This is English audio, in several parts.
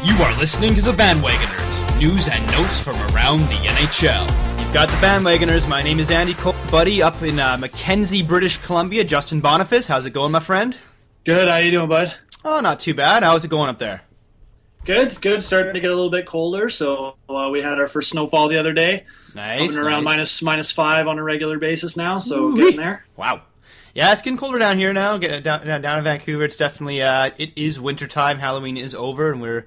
You are listening to the Bandwagoners, news and notes from around the NHL. You've got the Bandwagoners. My name is Andy Cole, buddy, up in Mackenzie, British Columbia. Justin Boniface, how's it going, my friend? Good, how you doing, bud? Oh, not too bad. How's it going up there? Good. Starting to get a little bit colder, so we had our first snowfall the other day. Nice. Around minus 5 on a regular basis now, so we're getting there. Wow. Yeah, it's getting colder down here now. Down in Vancouver, it's definitely it is wintertime. Halloween is over, and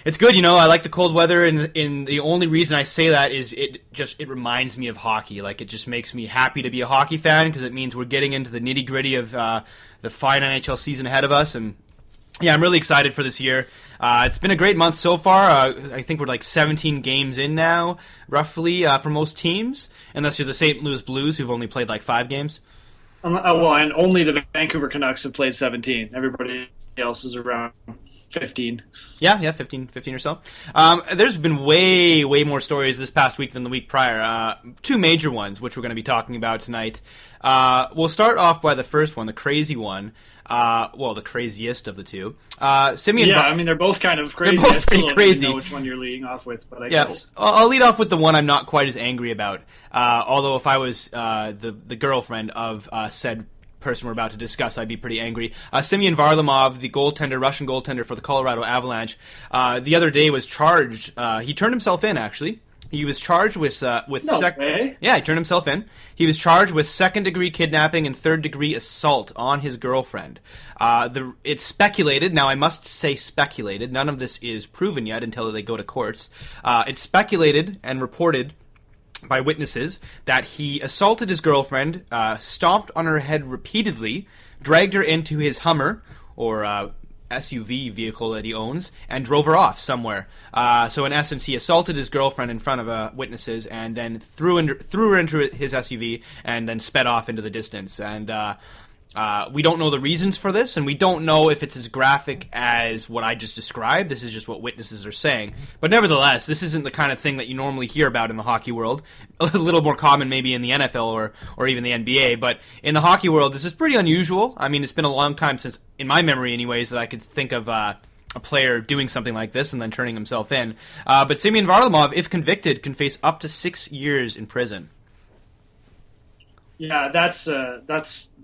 it's good. You know, I like the cold weather, and the only reason I say that is it reminds me of hockey. Like, it just makes me happy to be a hockey fan because it means we're getting into the nitty gritty of the fine NHL season ahead of us, and yeah, I'm really excited for this year. It's been a great month so far. I think we're like 17 games in now, roughly, for most teams, unless you're the St. Louis Blues, who've only played like 5 games. Well, and only the Vancouver Canucks have played 17. Everybody else is around 15. Yeah, 15 or so. There's been way more stories this past week than the week prior. 2 major ones, which we're going to be talking about tonight. We'll start off by the first one, the crazy one. The craziest of the two. Simeon. Yeah, I mean, they're both kind of crazy. They're both pretty crazy. I don't know which one you're leading off with, but I guess. I'll lead off with the one I'm not quite as angry about. Although if I was the girlfriend of said person we're about to discuss, I'd be pretty angry. Simeon Varlamov, the Russian goaltender for the Colorado Avalanche, the other day was charged. He turned himself in, actually. He was charged with No way. Yeah, he turned himself in. He was charged with second-degree kidnapping and third-degree assault on his girlfriend. It's speculated. Now, I must say speculated. None of this is proven yet until they go to courts. It's speculated and reported by witnesses that he assaulted his girlfriend, stomped on her head repeatedly, dragged her into his Hummer, or SUV vehicle that he owns, and drove her off somewhere. So in essence, he assaulted his girlfriend in front of witnesses, and then threw her into his SUV, and then sped off into the distance. And we don't know the reasons for this, and we don't know if it's as graphic as what I just described. This is just what witnesses are saying. But nevertheless, this isn't the kind of thing that you normally hear about in the hockey world. A little more common maybe in the NFL or even the NBA, but in the hockey world, this is pretty unusual. I mean, it's been a long time since, in my memory anyways, that I could think of a player doing something like this and then turning himself in. But Simeon Varlamov, if convicted, can face up to 6 years in prison. Yeah, that's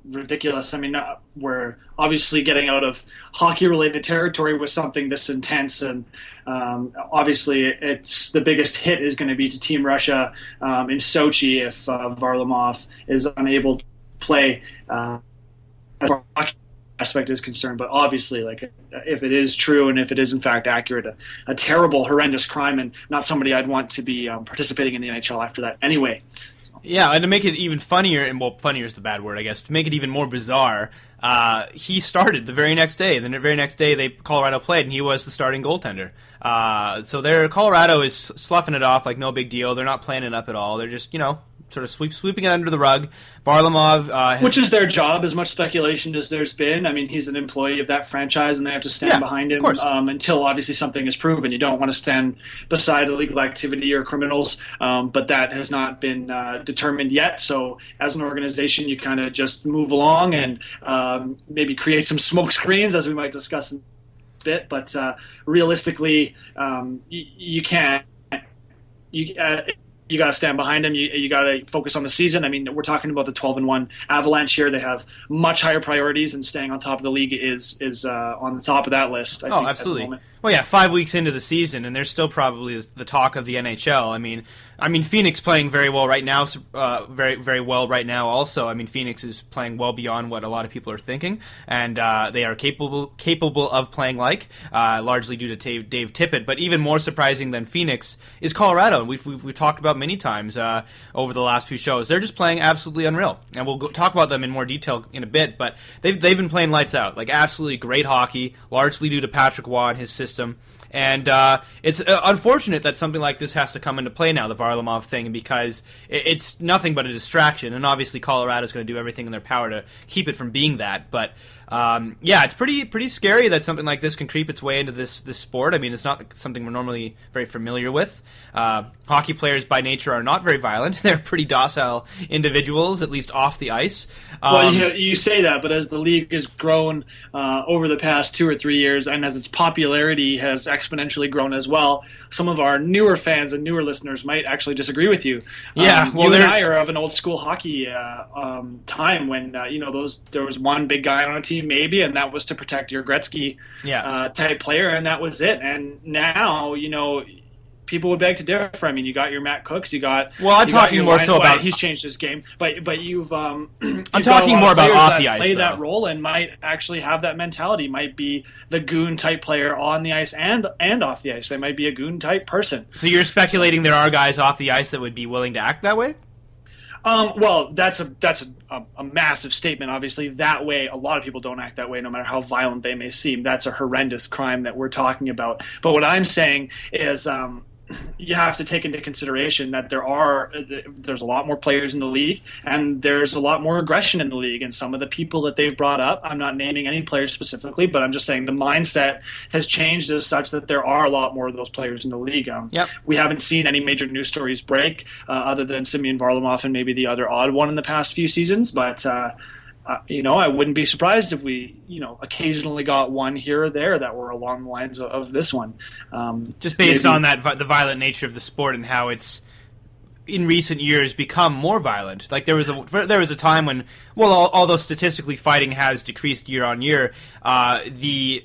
ridiculous. I mean, we're obviously getting out of hockey-related territory with something this intense, and obviously it's the biggest hit is going to be to Team Russia in Sochi if Varlamov is unable to play as far as hockey aspect is concerned. But obviously, like, if it is true and if it is in fact accurate, a terrible, horrendous crime, and not somebody I'd want to be participating in the NHL after that anyway. Yeah, and to make it even funnier, and funnier is the bad word, I guess, to make it even more bizarre, he started the very next day. The very next day, Colorado played, and he was the starting goaltender. So Colorado is sloughing it off like no big deal. They're not playing it up at all. They're just, sort of sweeping it under the rug. Varlamov... which is their job, as much speculation as there's been. I mean, he's an employee of that franchise, and they have to stand behind him until obviously something is proven. You don't want to stand beside illegal activity or criminals, but that has not been determined yet. So as an organization, you kind of just move along and maybe create some smoke screens, as we might discuss in a bit. But realistically, you can't... You got to stand behind him. You got to focus on the season. I mean, we're talking about the 12-1 Avalanche here. They have much higher priorities, and staying on top of the league is on the top of that list. I think, absolutely. At the moment. Well, yeah, 5 weeks into the season, and they're still probably the talk of the NHL. I mean, Phoenix playing very well right now, very well right now. Also, I mean, Phoenix is playing well beyond what a lot of people are thinking, and they are capable of playing largely due to Dave Tippett. But even more surprising than Phoenix is Colorado. We've talked about many times over the last few shows. They're just playing absolutely unreal, and we'll talk about them in more detail in a bit. But they've been playing lights out, like absolutely great hockey, largely due to Patrick Waugh and his system. And it's unfortunate that something like this has to come into play now, the Varlamov thing, because it's nothing but a distraction. And obviously Colorado's going to do everything in their power to keep it from being that. But it's pretty scary that something like this can creep its way into this sport. I mean, it's not something we're normally very familiar with. Hockey players by nature are not very violent. They're pretty docile individuals, at least off the ice. Well, you say that, but as the league has grown over the past 2 or 3 years, and as its popularity has exponentially grown as well. Some of our newer fans and newer listeners might actually disagree with you. Yeah, you and I are of an old school hockey time when there was one big guy on a team maybe, and that was to protect your Gretzky type player, and that was it. And now people would beg to differ. I mean, you got your Matt Cooks, I'm talking more so about he's changed his game, but you've I'm talking more about off the ice. Play that role and might actually have that mentality. Might be the goon type player on the ice and off the ice. They might be a goon type person. So you're speculating there are guys off the ice that would be willing to act that way? Well, that's a massive statement. Obviously, that way, a lot of people don't act that way, no matter how violent they may seem. That's a horrendous crime that we're talking about. But what I'm saying is, you have to take into consideration that there's a lot more players in the league, and there's a lot more aggression in the league. And some of the people that they've brought up, I'm not naming any players specifically, but I'm just saying the mindset has changed as such that there are a lot more of those players in the league. We haven't seen any major news stories break other than Semyon Varlamov and maybe the other odd one in the past few seasons, but I wouldn't be surprised if we, occasionally got one here or there that were along the lines of this one. Just based on the violent nature of the sport and how it's in recent years become more violent. Like there was a time when, although statistically fighting has decreased year on year, the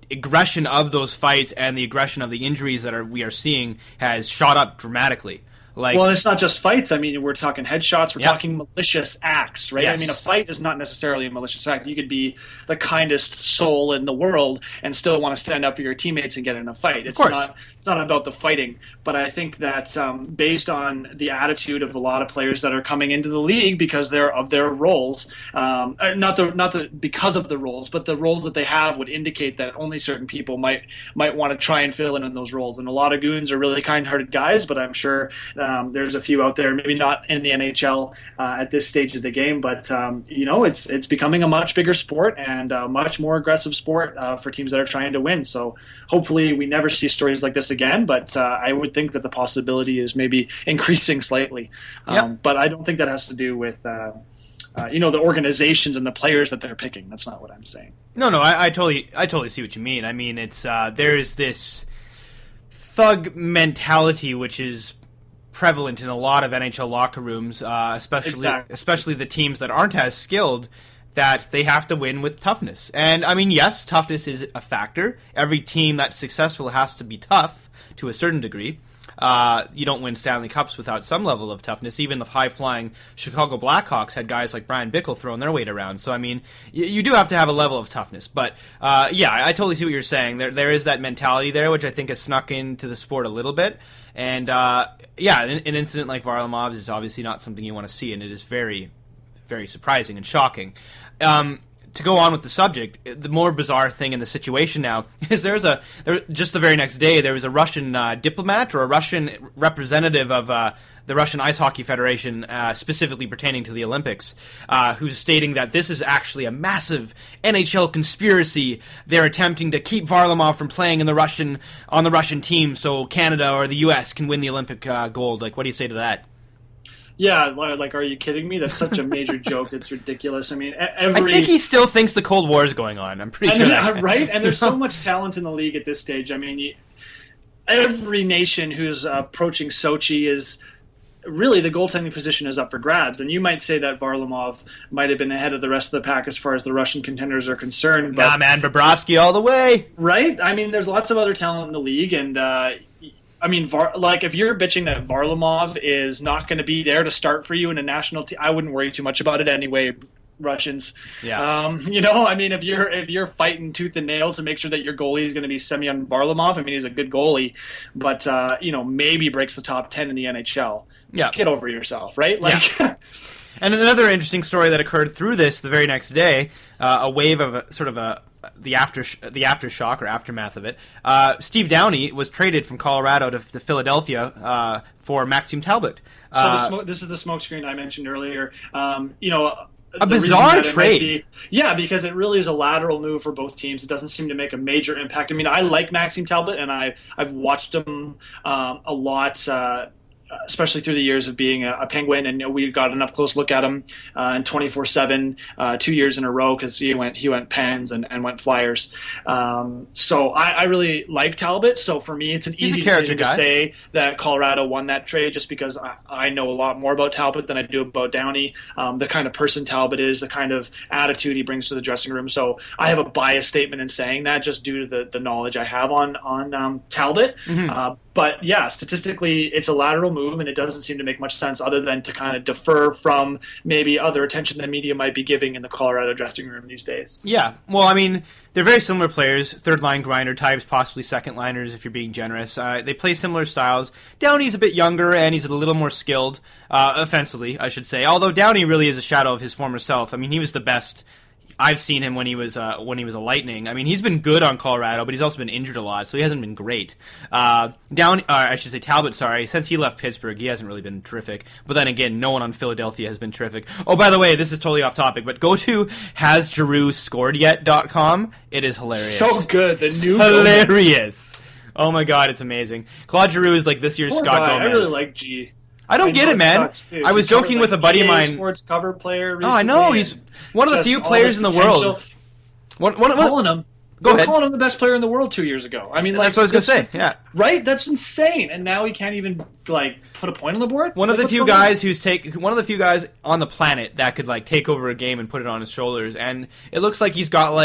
aggression of those fights and the aggression of the injuries that we are seeing has shot up dramatically. Well, it's not just fights. I mean, we're talking headshots. We're talking malicious acts, right? Yes. I mean, a fight is not necessarily a malicious act. You could be the kindest soul in the world and still want to stand up for your teammates and get in a fight. It's not about the fighting. But I think that based on the attitude of a lot of players that are coming into the league because of their roles, because of the roles, but the roles that they have would indicate that only certain people might want to try and fill in those roles. And a lot of goons are really kind-hearted guys, but I'm sure there's a few out there, maybe not in the NHL at this stage of the game, but it's becoming a much bigger sport and a much more aggressive sport for teams that are trying to win. So hopefully we never see stories like this again, but I would think that the possibility is maybe increasing slightly. But I don't think that has to do with the organizations and the players that they're picking. That's not what I'm saying. No, I totally see what you mean. I mean, it's there is this thug mentality which is prevalent in a lot of NHL locker rooms, especially the teams that aren't as skilled, that they have to win with toughness. And I mean, yes, toughness is a factor. Every team that's successful has to be tough to a certain degree. You don't win Stanley Cups without some level of toughness. Even the high-flying Chicago Blackhawks had guys like Brian Bickle throwing their weight around. So, I mean, you do have to have a level of toughness. But, I totally see what you're saying. There is that mentality there, which I think has snuck into the sport a little bit. And, an incident like Varlamov's is obviously not something you want to see, and it is very, very surprising and shocking. To go on with the subject, the more bizarre thing in the situation now is just the very next day, there was a Russian diplomat or a Russian representative of the Russian Ice Hockey Federation, specifically pertaining to the Olympics, who's stating that this is actually a massive NHL conspiracy. They're attempting to keep Varlamov from playing on the Russian team so Canada or the U.S. can win the Olympic gold. Like, what do you say to that? Yeah, like, are you kidding me? That's such a major joke. It's ridiculous. I mean, I think he still thinks the Cold War is going on. I'm pretty sure that. Right? And there's so much talent in the league at this stage. I mean, every nation who's approaching Sochi is really the goaltending position is up for grabs. And you might say that Varlamov might have been ahead of the rest of the pack as far as the Russian contenders are concerned. But, nah, man, Bobrovsky all the way. Right? I mean, there's lots of other talent in the league, and I mean, if you're bitching that Varlamov is not going to be there to start for you in a national team, I wouldn't worry too much about it anyway, Russians. Yeah. I mean, if you're fighting tooth and nail to make sure that your goalie is going to be Semyon Varlamov, I mean, he's a good goalie, but maybe breaks the top 10 in the NHL. Yeah. Get over yourself, right? Like. Yeah. And another interesting story that occurred through this the very next day, a wave of the aftershock or aftermath of it. Steve Downey was traded from Colorado to Philadelphia for Maxime Talbot. So this is the smokescreen I mentioned earlier. A bizarre trade. Because it really is a lateral move for both teams. It doesn't seem to make a major impact. I mean, I like Maxime Talbot, and I've watched him a lot. especially through the years of being a Penguin, and we got an up close look at him in 24/7 2 years in a row because he went Pens and went Flyers. So I really like Talbot. So for me, it's an easy decision to say that Colorado won that trade just because I know a lot more about Talbot than I do about Downey. The kind of person Talbot is, the kind of attitude he brings to the dressing room. So I have a biased statement in saying that just due to the knowledge I have on Talbot. Mm-hmm. But yeah, statistically, it's a lateral move, and it doesn't seem to make much sense other than to kind of defer from maybe other attention the media might be giving in the Colorado dressing room these days. Yeah, well, I mean, they're very similar players, third-line grinder types, possibly second-liners if you're being generous. They play similar styles. Downey's a bit younger, and he's a little more skilled, offensively, I should say. Although Downey really is a shadow of his former self. I mean, he was the best I've seen him when he was a Lightning. I mean, he's been good on Colorado, but he's also been injured a lot, so he hasn't been great. Talbot, sorry, since he left Pittsburgh, he hasn't really been terrific. But then again, no one on Philadelphia has been terrific. Oh, by the way, this is totally off topic, but go to hasgiroux-scored-yet.com. It is hilarious. So good. The new hilarious. Oh my god, it's amazing. Claude Giroux is like this year's Scott Gomez. I really like G. I don't get it, man. I was joking with a buddy of mine. Sports cover player. Recently, I know he's one of the few players in the world. Calling him. Go ahead. Calling him the best player in the world 2 years ago. I mean, that's what I was gonna say. Yeah, right. That's insane. And now he can't even put a point on the board. One of the few guys on the planet that could take over a game and put it on his shoulders. And it looks like he's got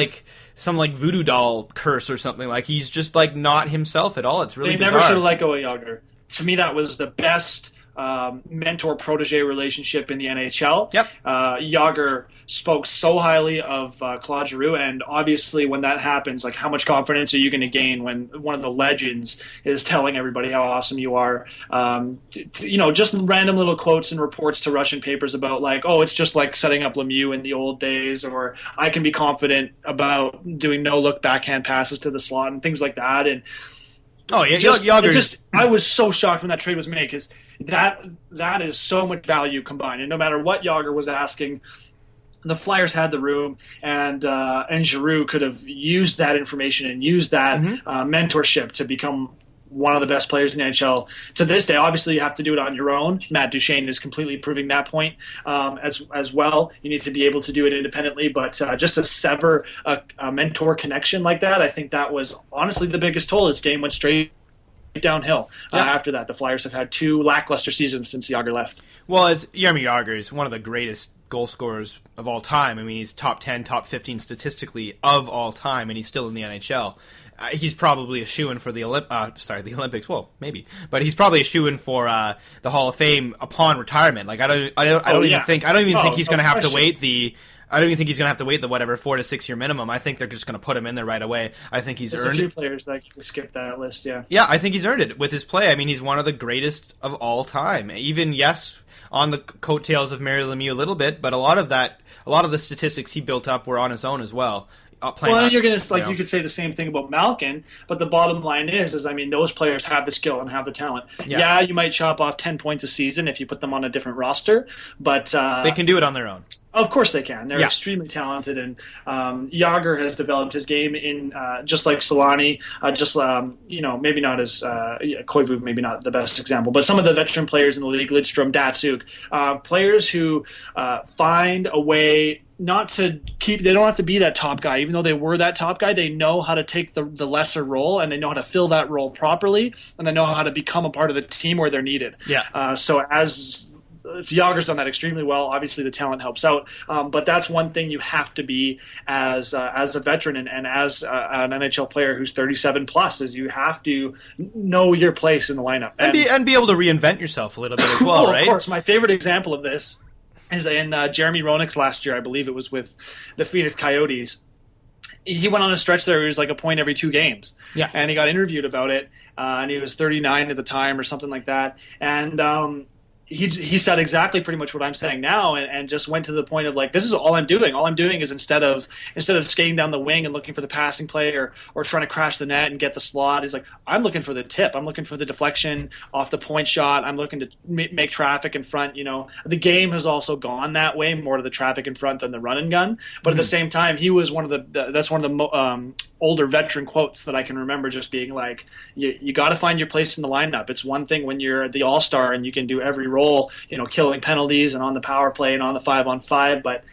some voodoo doll curse or something. He's just not himself at all. It's really bizarre. They never should have let go of Jágr. To me, that was the best mentor-protege relationship in the NHL. Yep. Jágr spoke so highly of Claude Giroux, and obviously when that happens, how much confidence are you going to gain when one of the legends is telling everybody how awesome you are? Just random little quotes and reports to Russian papers about it's just like setting up Lemieux in the old days, or I can be confident about doing no-look backhand passes to the slot and things like that. And I was so shocked when that trade was made because that is so much value combined. And no matter what Jágr was asking, the Flyers had the room, and Giroux could have used that information and used that mentorship to become one of the best players in the NHL to this day. Obviously, you have to do it on your own. Matt Duchene is completely proving that point as well. You need to be able to do it independently, but just to sever a mentor connection like that, I think that was honestly the biggest toll. His game went straight downhill. After that, the Flyers have had 2 lackluster seasons since Jágr left. Well, Jaromir Jágr is one of the greatest goal scorers of all time. I mean, he's top 10, top 15 statistically of all time, and he's still in the NHL. He's probably a shoo-in for the Olympics. Well, maybe, but he's probably a shoo-in for the Hall of Fame upon retirement. I don't even think he's going to have to wait the. I don't even think he's going to have to wait the 4 to 6 year minimum. I think they're just going to put him in there right away. I think he's earned it. There's a few players that can skip that list, yeah. Yeah, I think he's earned it with his play. I mean, he's one of the greatest of all time. Even, yes, on the coattails of Mario Lemieux a little bit, but a lot of the statistics he built up were on his own as well. You're going to you could say the same thing about Malkin, but the bottom line is those players have the skill and have the talent. Yeah, you might chop off 10 points a season if you put them on a different roster, but they can do it on their own. Of course they can. They're extremely talented, and Jágr has developed his game in just like Solani. Maybe not as Koivu, maybe not the best example, but some of the veteran players in the league, Lidstrom, Datsuk, players who find a way. They don't have to be that top guy. Even though they were that top guy, they know how to take the lesser role, and they know how to fill that role properly, and they know how to become a part of the team where they're needed. Yeah. So as Jágr's done that extremely well. Obviously, the talent helps out, but that's one thing you have to be as a veteran and as an NHL player who's 37 plus. Is you have to know your place in the lineup and be able to reinvent yourself a little bit as well, right? Of course, my favorite example of this is in Jeremy Roenick's last year. I believe it was with the Phoenix Coyotes. He went on a stretch there where he was a point every 2 games. Yeah. And he got interviewed about it, and he was 39 at the time or something like that. And he said exactly pretty much what I'm saying now, and just went to the point of like, this is all I'm doing. All I'm doing is instead of skating down the wing and looking for the passing play or trying to crash the net and get the slot, he's like, I'm looking for the tip. I'm looking for the deflection off the point shot. I'm looking to make traffic in front. You know, the game has also gone that way, more to the traffic in front than the run and gun. But at the same time, he was one of the older veteran quotes that I can remember, just being like, you got to find your place in the lineup. It's one thing when you're the all-star and you can do every role, you know, killing penalties and on the power play and on the 5-on-5, but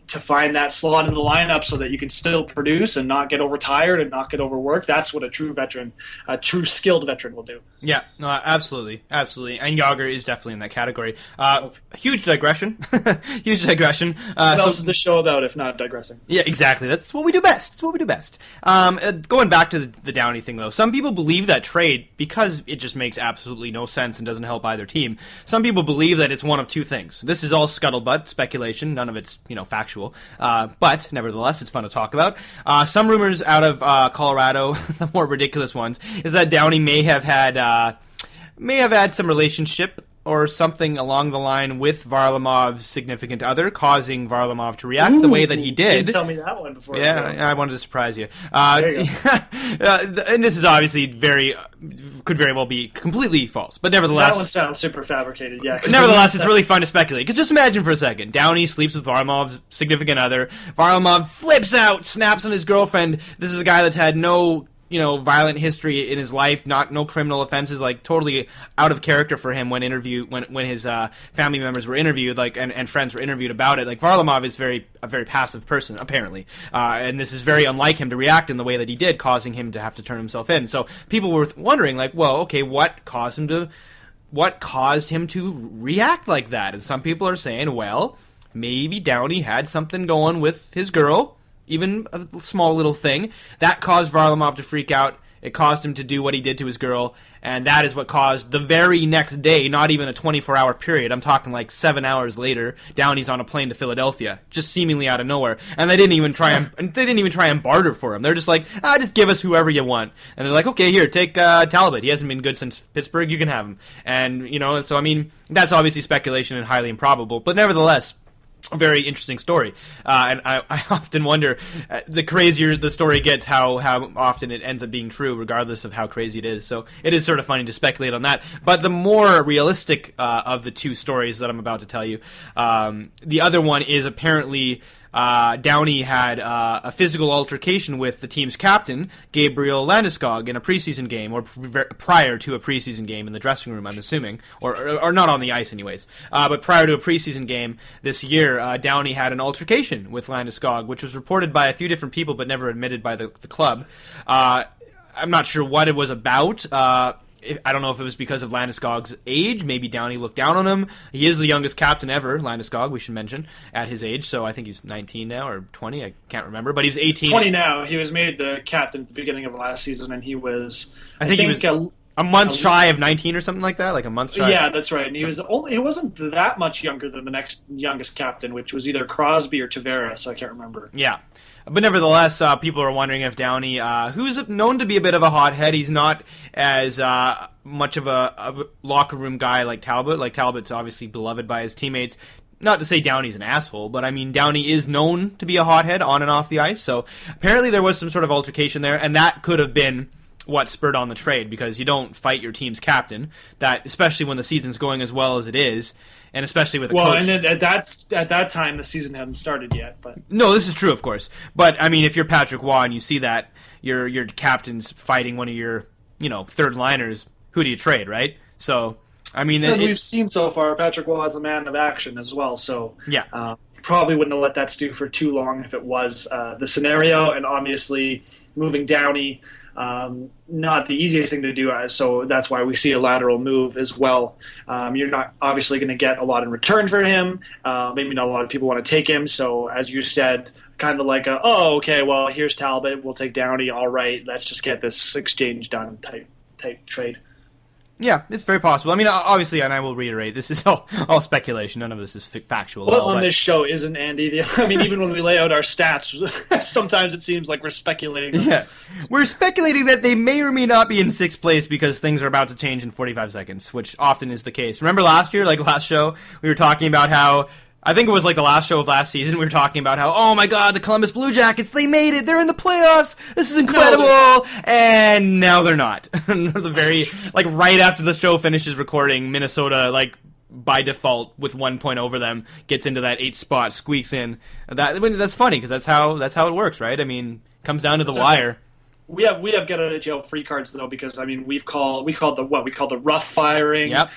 to find that slot in the lineup so that you can still produce and not get overtired and not get overworked, that's what a true skilled veteran will do. Yeah, no, absolutely. And Yager is definitely in that category. Huge digression. What else is the show about if not digressing? Yeah, exactly. That's what we do best. Going back to the Downey thing, though, some people believe that trade, because it just makes absolutely no sense and doesn't help either team, some people believe that it's one of two things. This is all scuttlebutt, speculation, none of it's, factual. But nevertheless, it's fun to talk about. Some rumors out of Colorado, the more ridiculous ones, is that Downey may have had some relationship or something along the line with Varlamov's significant other, causing Varlamov to react the way that he did. You didn't tell me that one before. Yeah, I wanted to surprise you. There you go. And this is obviously could very well be completely false, but nevertheless... That one sounds super fabricated, yeah. Nevertheless, it's really fun to speculate, because just imagine for a second, Downey sleeps with Varlamov's significant other, Varlamov flips out, snaps on his girlfriend. This is a guy that's had no violent history in his life, no criminal offenses, like totally out of character for him when his family members were interviewed, like and friends were interviewed about it. Like Varlamov is a very passive person, apparently, and this is very unlike him to react in the way that he did, causing him to have to turn himself in. So people were wondering, like, well, okay, what caused him to react like that? And some people are saying, well, maybe Downey had something going with his girl. Even a small little thing, that caused Varlamov to freak out. It caused him to do what he did to his girl, and that is what caused the very next day, not even a 24-hour period, I'm talking like 7 hours later, Downey's on a plane to Philadelphia, just seemingly out of nowhere. And they didn't even try and barter for him. They're just like, just give us whoever you want. And they're like, okay, here, take Talbot. He hasn't been good since Pittsburgh. You can have him. And so I mean, that's obviously speculation and highly improbable, but nevertheless, a very interesting story, and I often wonder, the crazier the story gets, how often it ends up being true, regardless of how crazy it is. So it is sort of funny to speculate on that. But the more realistic of the two stories that I'm about to tell you, the other one is apparently Downey had a physical altercation with the team's captain, Gabriel Landeskog, in a preseason game, or prior to a preseason game in the dressing room, I'm assuming, or not on the ice anyways. But prior to a preseason game this year, Downey had an altercation with Landeskog, which was reported by a few different people but never admitted by the club. I'm not sure what it was about. I don't know if it was because of Landeskog's age. Maybe Downey looked down on him. He is the youngest captain ever, Landeskog, we should mention, at his age. So I think he's 19 now, or 20, I can't remember. But he was 18. 20 now. He was made the captain at the beginning of last season, and he was... I think he was a month shy of 19 or something like that, like a month shy. Yeah, that's right. And he wasn't that much younger than the next youngest captain, which was either Crosby or Tavares. I can't remember. Yeah. But nevertheless, people are wondering if Downey, who's known to be a bit of a hothead, he's not as much of a locker room guy like Talbot. Like, Talbot's obviously beloved by his teammates. Not to say Downey's an asshole, but I mean, Downey is known to be a hothead on and off the ice. So apparently there was some sort of altercation there, and that could have been what spurred on the trade, because you don't fight your team's captain, that especially when the season's going as well as it is. And especially with a coach. Well, and then at that time, the season hadn't started yet. But no, this is true, of course. But I mean, if you're Patrick Waugh and you see that your captain's fighting one of your third liners, who do you trade, right? So I mean, we've seen so far, Patrick Waugh is a man of action as well. So yeah, probably wouldn't have let that stew for too long if it was the scenario. And obviously, moving Downey. Not the easiest thing to do, so that's why we see a lateral move as well. You're not obviously going to get a lot in return for him. Maybe not a lot of people want to take him, so as you said, kind of like okay, well, here's Talbot, we'll take Downey, all right, let's just get this exchange done type trade. Yeah, it's very possible. I mean, obviously, and I will reiterate, this is all speculation. None of this is factual. Well, on this show isn't, Andy. I mean, even when we lay out our stats, sometimes it seems like we're speculating. Yeah, we're speculating that they may or may not be in sixth place because things are about to change in 45 seconds, which often is the case. Remember last year, like last show, we were talking about how, I think it was like the last show of last season, we were talking about how, oh my god, the Columbus Blue Jackets, they made it, they're in the playoffs, this is incredible, and now they're not. Right after the show finishes recording, Minnesota, like, by default, with 1 point over them, gets into that 8th spot, squeaks in. That's funny, because that's how it works, right? I mean, comes down to the wire. We have get out of jail free cards though, because I mean we called the rough firing. Yep.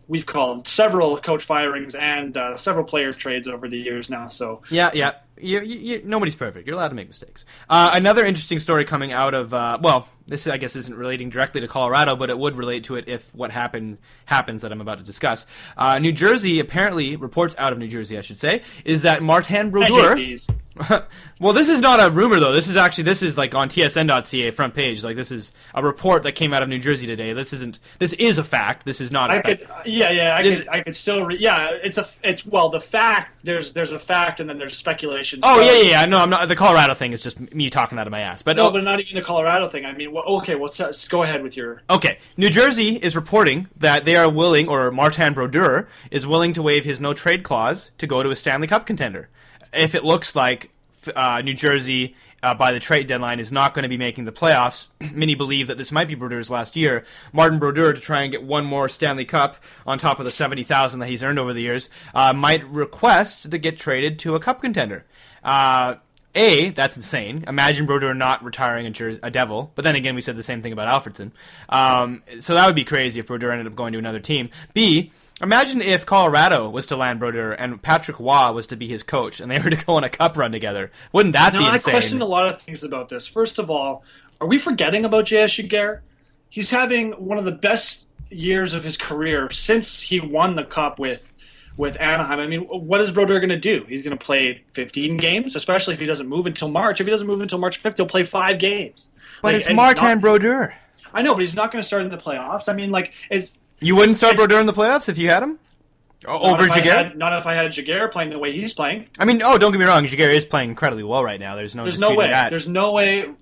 We've called several coach firings and several player trades over the years now. So yeah. Nobody's perfect. You're allowed to make mistakes. Another interesting story coming out of this I guess isn't relating directly to Colorado, but it would relate to it if what happens that I'm about to discuss. New Jersey apparently reports out of New Jersey, I should say, is that Martin Brodeur. Well, this is not a rumor though. This is like on TSN.ca front page. Like this is a report that came out of New Jersey today. This is a fact. This is not. I could still. The fact. There's a fact, and then there's speculation. Oh yeah. No, I'm not. The Colorado thing is just me talking out of my ass. But but not even the Colorado thing. I mean, go ahead with your. Okay, New Jersey is reporting that they are willing, or Martin Brodeur is willing to waive his no trade clause to go to a Stanley Cup contender. If it looks like New Jersey, by the trade deadline, is not going to be making the playoffs, many believe that this might be Brodeur's last year. Martin Brodeur, to try and get one more Stanley Cup on top of the $70,000 that he's earned over the years, might request to get traded to a Cup contender. That's insane. Imagine Brodeur not retiring a Devil. But then again, we said the same thing about Alfredson. So that would be crazy if Brodeur ended up going to another team. B, imagine if Colorado was to land Brodeur and Patrick Waugh was to be his coach and they were to go on a cup run together. Wouldn't that be insane? I question a lot of things about this. First of all, are we forgetting about J.S. Giguère? He's having one of the best years of his career since he won the cup with Anaheim. I mean, what is Brodeur going to do? He's going to play 15 games, especially if he doesn't move until March. If he doesn't move until March 5th, he'll play 5 games. But it's Martin Brodeur. I know, but he's not going to start in the playoffs. I mean, you wouldn't start Brodeur in the playoffs if you had him? Over Giguère? Not if I had Giguère playing the way he's playing. I mean, don't get me wrong, Giguère is playing incredibly well right now. There's no way. That. There's no way,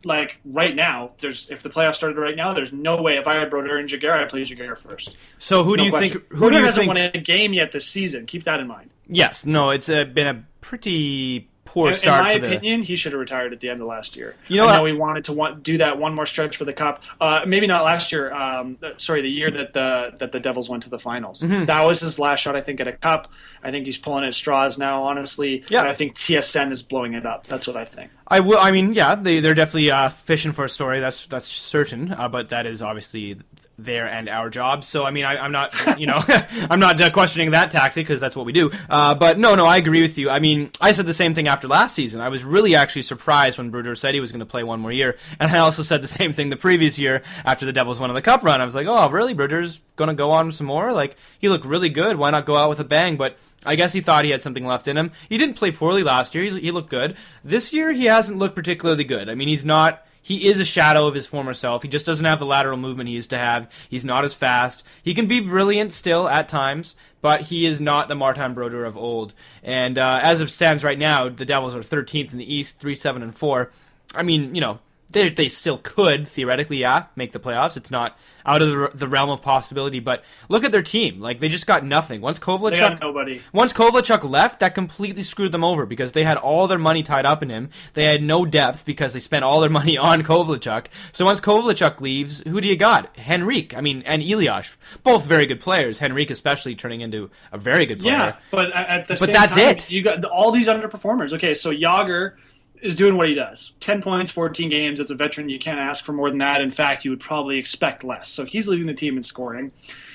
right now, if the playoffs started right now, there's no way if I had Brodeur and Giguère, I'd play Giguère first. So who do you think... Brodeur hasn't won a game yet this season. Keep that in mind. Yes. No, it's been a pretty poor start. In my opinion, he should have retired at the end of last year. I know he wanted to do that one more stretch for the Cup. Maybe not last year. The year that the Devils went to the finals. Mm-hmm. That was his last shot, I think, at a Cup. I think he's pulling at straws now, honestly. Yeah. And I think TSN is blowing it up. That's what I think. They're definitely fishing for a story. That's certain. But that is obviously their and our job. So I mean, I'm not, I'm not questioning that tactic because that's what we do. But no, I agree with you. I mean, I said the same thing after last season. I was really actually surprised when Brodeur said he was going to play one more year, and I also said the same thing the previous year after the Devils won the Cup run. I was like, oh, really? Brodeur's going to go on some more? Like, he looked really good. Why not go out with a bang? But I guess he thought he had something left in him. He didn't play poorly last year. He looked good. This year, he hasn't looked particularly good. I mean, he is a shadow of his former self. He just doesn't have the lateral movement he used to have. He's not as fast. He can be brilliant still at times, but he is not the Martin Brodeur of old. And as it stands right now, the Devils are 13th in the East, 3-7-4. I mean, they still could, theoretically, make the playoffs. It's not out of the realm of possibility, but look at their team. Like, they just got nothing. Once Kovalchuk left, that completely screwed them over because they had all their money tied up in him. They had no depth because they spent all their money on Kovalchuk. So once Kovalchuk leaves, who do you got? Henrique, and Elias. Both very good players. Henrique especially turning into a very good player. Yeah, but at the same time, you got all these underperformers. Okay, so Jágr is doing what he does. 10 points, 14 games. As a veteran, you can't ask for more than that. In fact, you would probably expect less. So he's leading the team in scoring.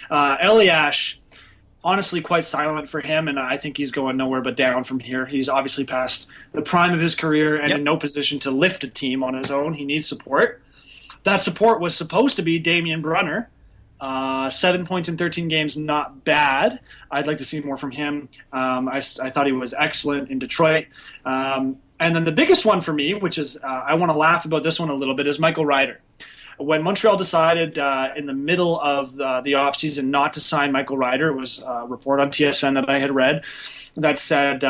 Elias, honestly, quite silent for him, and I think he's going nowhere but down from here. He's obviously past the prime of his career and in no position to lift a team on his own. He needs support. That support was supposed to be Damian Brunner. 7 points in 13 games, not bad. I'd like to see more from him. I thought he was excellent in Detroit. And then the biggest one for me, which is I want to laugh about this one a little bit, is Michael Ryder. when Montreal decided in the middle of the offseason not to sign Michael Ryder, it was a report on TSN that I had read that said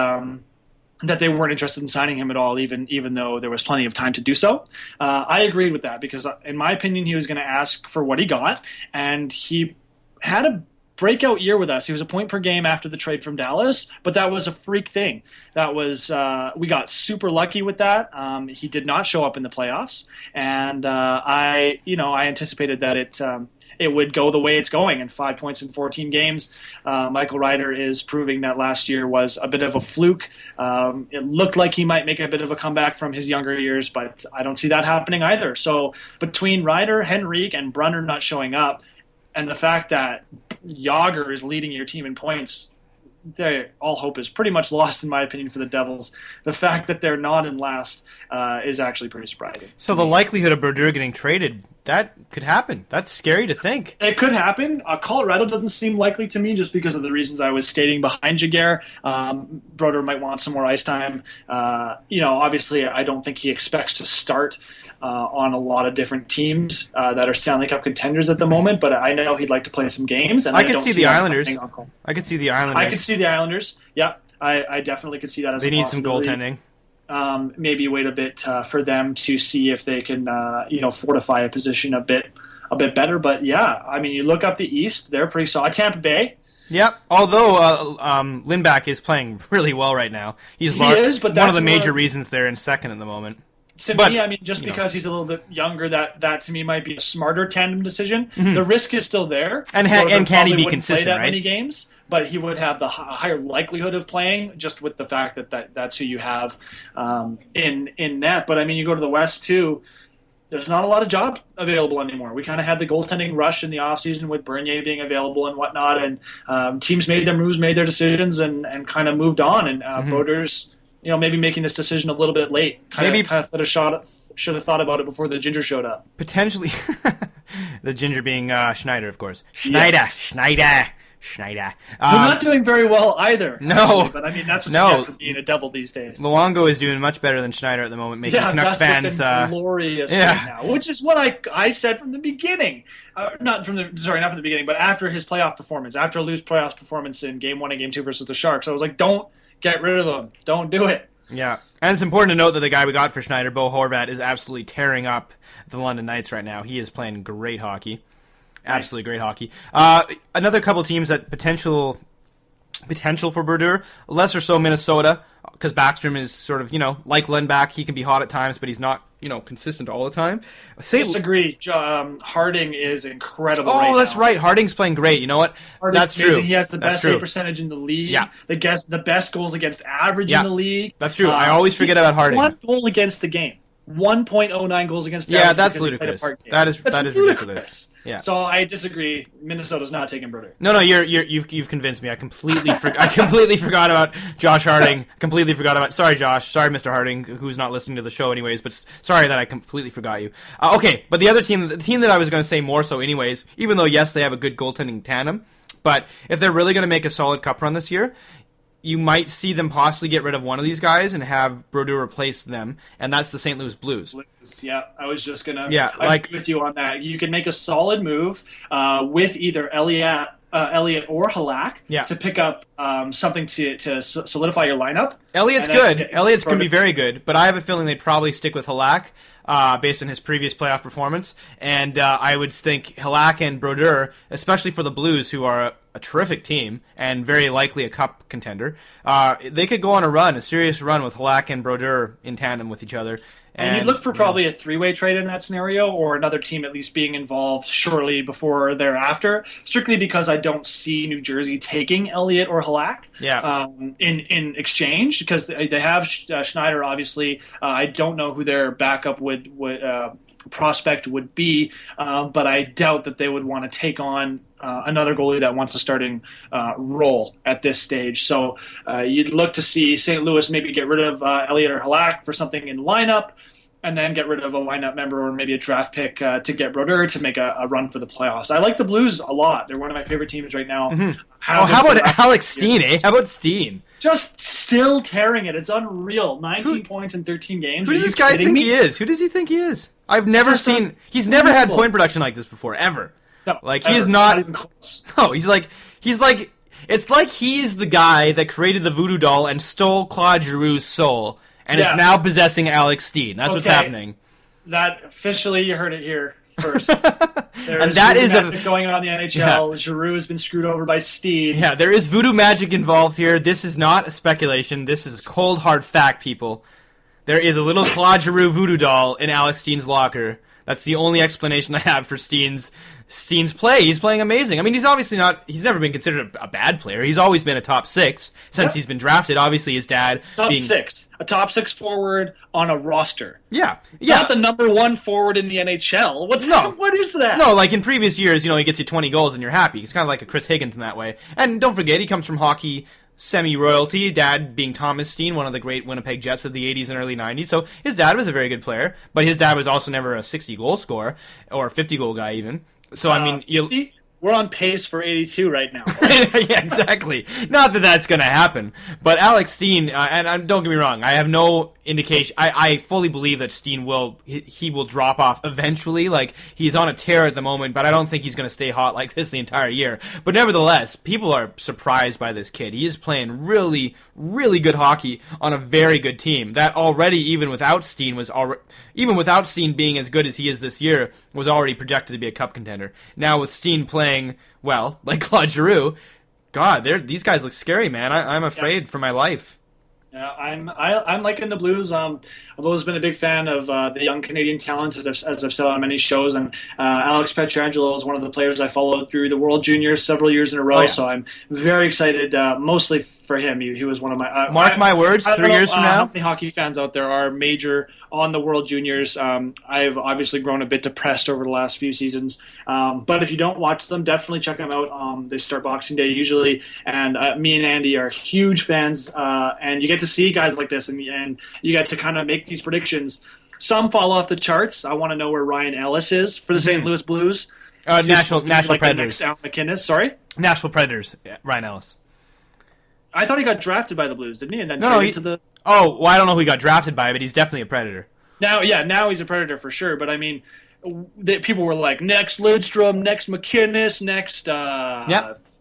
that they weren't interested in signing him at all, even though there was plenty of time to do so. I agreed with that because, in my opinion, he was going to ask for what he got, and he had a breakout year with us. He was a point per game after the trade from Dallas, but that was a freak thing. That was we got super lucky with that. He did not show up in the playoffs, and I anticipated that it would go the way it's going, and 5 points in 14 games. Michael Ryder is proving that last year was a bit of a fluke. It looked like he might make a bit of a comeback from his younger years, but I don't see that happening either. So between Ryder, Henrique, and Brunner not showing up, and the fact that Yager is leading your team in points, all hope is pretty much lost, in my opinion, for the Devils. The fact that they're not in last is actually pretty surprising. So the likelihood of Brodeur getting traded, that could happen. That's scary to think. It could happen. Colorado doesn't seem likely to me just because of the reasons I was stating behind Jaguar. Brodeur might want some more ice time. Obviously, I don't think he expects to start on a lot of different teams that are Stanley Cup contenders at the moment, but I know he'd like to play some games. And I could see the Islanders. I could see the Islanders. I could see the Islanders. Yeah, I definitely could see that as a possibility. They need some goaltending. Maybe wait a bit for them to see if they can, fortify a position a bit better. But yeah, I mean, you look up the East; they're pretty solid. Tampa Bay. Yep. Although Lindback is playing really well right now, he is one of the major reasons they're in second at the moment. To me, I mean, just because he's a little bit younger, that to me might be a smarter tandem decision. Mm-hmm. The risk is still there, and can he be consistent? Play that right? many games, but he would have the higher likelihood of playing just with the fact that's who you have in net. But I mean, you go to the West too. There's not a lot of jobs available anymore. We kind of had the goaltending rush in the offseason with Bernier being available and whatnot, and teams made their moves, made their decisions, and kind of moved on. And Brodeur's, maybe making this decision a little bit late. Kind of should have thought about it before the Ginger showed up. Potentially, the Ginger being Schneider, of course. Schneider. We're not doing very well either. No. Actually, but I mean, that's what you get for being a Devil these days. Luongo is doing much better than Schneider at the moment, making Canucks fans glorious right now, which is what I said from the beginning. Not from the beginning, but after his playoff performance, after a loose playoff performance in Game 1 and Game 2 versus the Sharks, I was like, don't get rid of him. Don't do it. Yeah. And it's important to note that the guy we got for Schneider, Bo Horvat, is absolutely tearing up the London Knights right now. He is playing great hockey. Absolutely great hockey. Another couple teams that potential for Brodeur, less or so Minnesota, because Backstrom is sort of, like Lindback, he can be hot at times, but he's not, consistent all the time. Disagree. Harding is incredible right now. Oh, that's right. Harding's playing great. You know what? That's true. He has the best save percentage in the league. Yeah. The best goals against average in the league. That's true. I always forget about Harding. 1 goal against the game. 1.09 goals against average. Yeah, that's ludicrous. That is ridiculous. Yeah. So I disagree. Minnesota's not taking Brodeur. No, you've convinced me. I completely forgot about Josh Harding. Completely forgot about. Sorry, Josh. Sorry, Mr. Harding, who's not listening to the show anyways. But sorry that I completely forgot you. Okay, but the team that I was going to say more so anyways. Even though yes, they have a good goaltending tandem, but if they're really going to make a solid cup run this year, you might see them possibly get rid of one of these guys and have Brodeur replace them, and that's the St. Louis Blues. Yeah, I was just going to agree with you on that. You can make a solid move with either Elliott or Halak to pick up something to solidify your lineup. Elliott's good. Elliott's going to be very good, but I have a feeling they'd probably stick with Halak based on his previous playoff performance. And I would think Halak and Brodeur, especially for the Blues, who are a terrific team and very likely a cup contender, they could go on a serious run with Halak and Brodeur in tandem with each other. And you'd look for probably a three-way trade in that scenario, or another team at least being involved shortly before or thereafter, strictly because I don't see New Jersey taking Elliott or Halak in exchange, because they have Schneider, obviously. I don't know who their backup prospect would be, but I doubt that they would want to take on another goalie that wants a starting role at this stage. So you'd look to see St. Louis maybe get rid of Elliott or Halak for something in lineup, and then get rid of a lineup member or maybe a draft pick to get Brodeur to make a run for the playoffs. I like the Blues a lot. They're one of my favorite teams right now. Mm-hmm. How about Alex Steen, eh? How about Steen? Just still tearing it. It's unreal. 19 points in 13 games. Who does this guy think he is? Who does he think he is? I've never seen. He's never had point production like this before, ever. No, like ever. He's not even close. No, he's like. It's like he's the guy that created the voodoo doll and stole Claude Giroux's soul, and it's now possessing Alex Steen. That's what's happening. That officially, you heard it here first. And that is going on in the NHL. Giroux has been screwed over by Steen. Yeah, there is voodoo magic involved here. This is not a speculation. This is cold hard fact, people. There is a little Claude Giroux voodoo doll in Alex Steen's locker. That's the only explanation I have for Steen's play. He's playing amazing. I mean, he's never been considered a bad player. He's always been a top 6 since he's been drafted. Obviously, his dad top 6. A top 6 forward on a roster. Yeah. Not the number 1 forward in the NHL. What is that? No, like in previous years, he gets you 20 goals and you're happy. He's kind of like a Chris Higgins in that way. And don't forget, he comes from hockey semi-royalty, dad being Thomas Steen, one of the great Winnipeg Jets of the 80s and early 90s. So his dad was a very good player, but his dad was also never a 60-goal scorer or a 50-goal guy even. So, I mean... We're on pace for 82 right now. Yeah, exactly. Not that that's going to happen. But Alex Steen, and don't get me wrong, I have no indication. I fully believe that Steen will drop off eventually. Like, he's on a tear at the moment, but I don't think he's going to stay hot like this the entire year. But nevertheless, people are surprised by this kid. He is playing really, really good hockey on a very good team. That already, even without Steen being as good as he is this year, was already projected to be a cup contender. Now with Steen playing well, like Claude Giroux, God, these guys look scary, man. I'm afraid for my life. Yeah, I'm liking the Blues. I've always been a big fan of the young Canadian talent, as I've said on many shows. And Alex Pietrangelo is one of the players I followed through the World Juniors several years in a row. Oh, yeah. So I'm very excited, mostly for him. He was one of my mark my words. 3 years from now, how many hockey fans out there are major on the World Juniors? I've obviously grown a bit depressed over the last few seasons. But if you don't watch them, definitely check them out. They start Boxing Day usually, and me and Andy are huge fans. And you get to see guys like this, and you get to kind of make these predictions. Some fall off the charts. I want to know where Ryan Ellis is for the St. Louis Blues. National Predators. Al McInnes, sorry? Nashville Predators, Ryan Ellis. I thought he got drafted by the Blues, didn't he? And then traded to the... Oh, well, I don't know who he got drafted by, but he's definitely a Predator. Now he's a Predator for sure, but I mean, people were like, next Lidstrom, next McInnes, next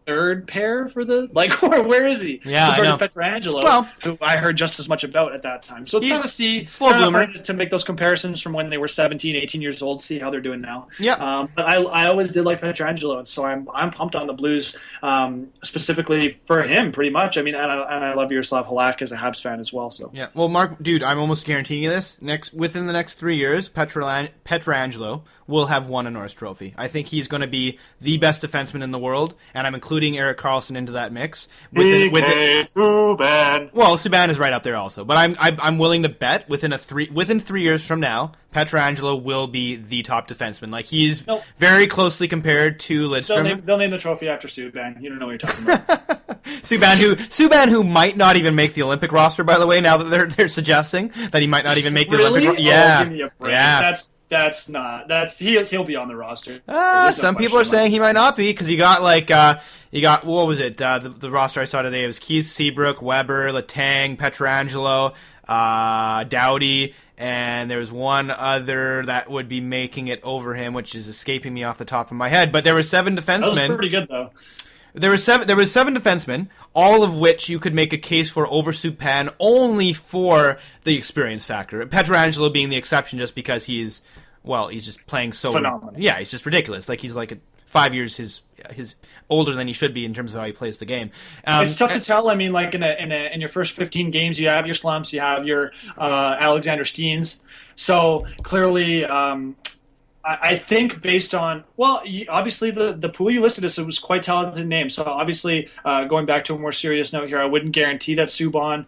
third pair for the... Like, where is he? Yeah, I know. Pietrangelo, who I heard just as much about at that time. So it's kind of slow bloomer to make those comparisons from when they were 17, 18 years old, see how they're doing now. Yeah. But I always did like Pietrangelo, and so I'm pumped on the Blues, specifically for him, pretty much. I mean, and I love Yaroslav Halak as a Habs fan as well. So yeah. Well, Mark, dude, I'm almost guaranteeing you this. Within the next 3 years, Pietrangelo will have won a Norris Trophy. I think he's going to be the best defenseman in the world, and I'm including Erik Karlsson into that mix. Subban. Well, Subban is right up there also, but I'm willing to bet within 3 years from now, Pietrangelo will be the top defenseman. Like, he's very closely compared to Lidstrom. They'll name the trophy after Subban. You don't know what you're talking about. Subban, who might not even make the Olympic roster, by the way. Now that they're suggesting that he might not even make the Olympic roster. Yeah, give me a break. Yeah. He'll be on the roster. Some people are saying he might not be because you got what was it? The roster I saw today, it was Keith Seabrook, Weber, Letang, Pietrangelo, Doughty, and there was one other that would be making it over him, which is escaping me off the top of my head. But there were 7 defensemen. That was pretty good though. There was seven defensemen, all of which you could make a case for over Subban only for the experience factor. Pietrangelo being the exception just because he's just playing so phenomenal. Yeah, he's just ridiculous. Like, he's like 5 years his older than he should be in terms of how he plays the game. It's tough to tell. I mean, like in your first 15 games, you have your slumps, you have your Alexander Steens. So clearly, I think based on, obviously the pool you listed was quite talented names. So obviously, going back to a more serious note here, I wouldn't guarantee that Subban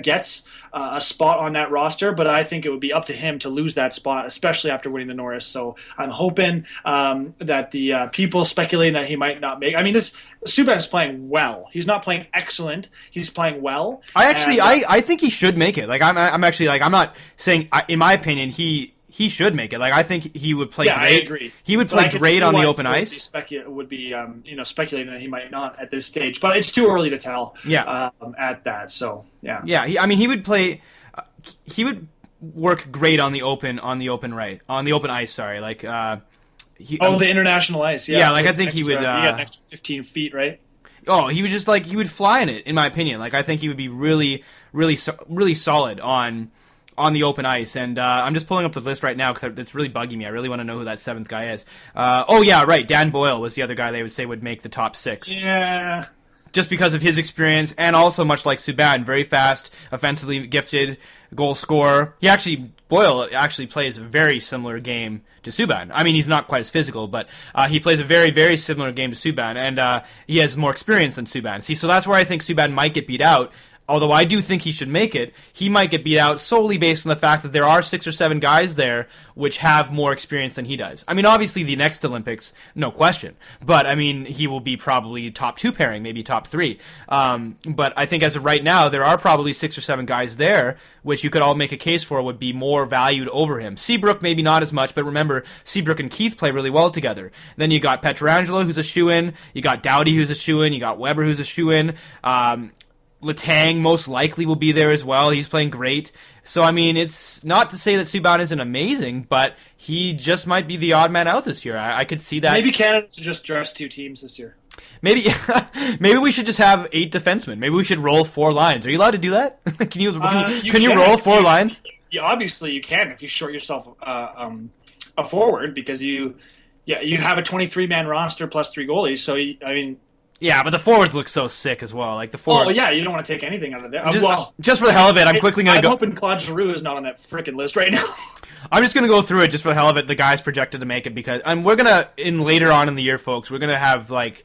gets a spot on that roster, but I think it would be up to him to lose that spot, especially after winning the Norris. So I'm hoping that the people speculating that he might not make. I mean, Subban's playing well. He's not playing excellent. He's playing well. I think he should make it. Like, I'm actually like, I'm not saying, in my opinion, he should make it. Like, I think he would play great. I agree. He would play great on the open ice. Speculating that he might not at this stage, but it's too early to tell. Yeah. At that, so yeah. Yeah. He would play. work great on the open ice. Sorry, like the international ice. Yeah, yeah. Like I think he would. He got an extra 15 feet, right? Oh, he was just like he would fly in it, in my opinion. Like I think he would be really solid on the open ice. And I'm just pulling up the list right now because it's really bugging me. I really want to know who that seventh guy is. Oh yeah, right. Dan Boyle was the other guy they would say would make the top 6. Yeah. Just because of his experience, and also much like Subban, very fast, offensively gifted, goal scorer. Boyle actually plays a very similar game to Subban. I mean, he's not quite as physical, but he plays a very, very similar game to Subban, and he has more experience than Subban. See, so that's where I think Subban might get beat out. Although I do think he should make it, he might get beat out solely based on the fact that there are 6 or 7 guys there which have more experience than he does. I mean, obviously the next Olympics, no question. But, I mean, he will be probably top 2 pairing, maybe top 3. But I think as of right now, there are probably 6 or 7 guys there which you could all make a case for would be more valued over him. Seabrook, maybe not as much, but remember, Seabrook and Keith play really well together. Then you got Pietrangelo, who's a shoo-in. You got Doughty, who's a shoo-in. You got Weber, who's a shoo-in. Letang most likely will be there as well. He's playing great. So, I mean, it's not to say that Subban isn't amazing, but he just might be the odd man out this year. I could see that. Maybe Canada should just dress 2 teams this year. Maybe we should just have 8 defensemen. Maybe we should roll 4 lines. Are you allowed to do that? Can you roll 4 lines? Obviously, you can if you short yourself a forward because you have a 23-man roster plus 3 goalies. So, I mean... Yeah, but the forwards look so sick as well. Like the forward. Oh yeah, you don't want to take anything out of there. Just for the hell of it, I'm quickly going to go. I'm hoping Claude Giroux is not on that freaking list right now. I'm just going to go through it just for the hell of it. The guys projected to make it because we're going to later on in the year, folks. We're going to have like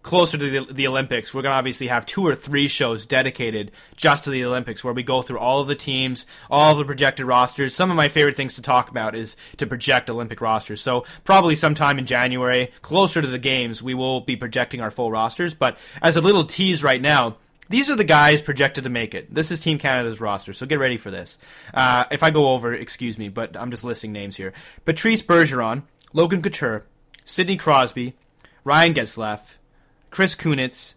closer to the Olympics. We're going to obviously have 2 or 3 shows dedicated just to the Olympics where we go through all of the teams, all of the projected rosters. Some of my favorite things to talk about is to project Olympic rosters. So probably sometime in January, closer to the games, we will be projecting our full rosters. But as a little tease right now, these are the guys projected to make it. This is Team Canada's roster, so get ready for this. If I go over, excuse me, but I'm just listing names here. Patrice Bergeron, Logan Couture, Sidney Crosby, Ryan Getzlaf, Chris Kunitz,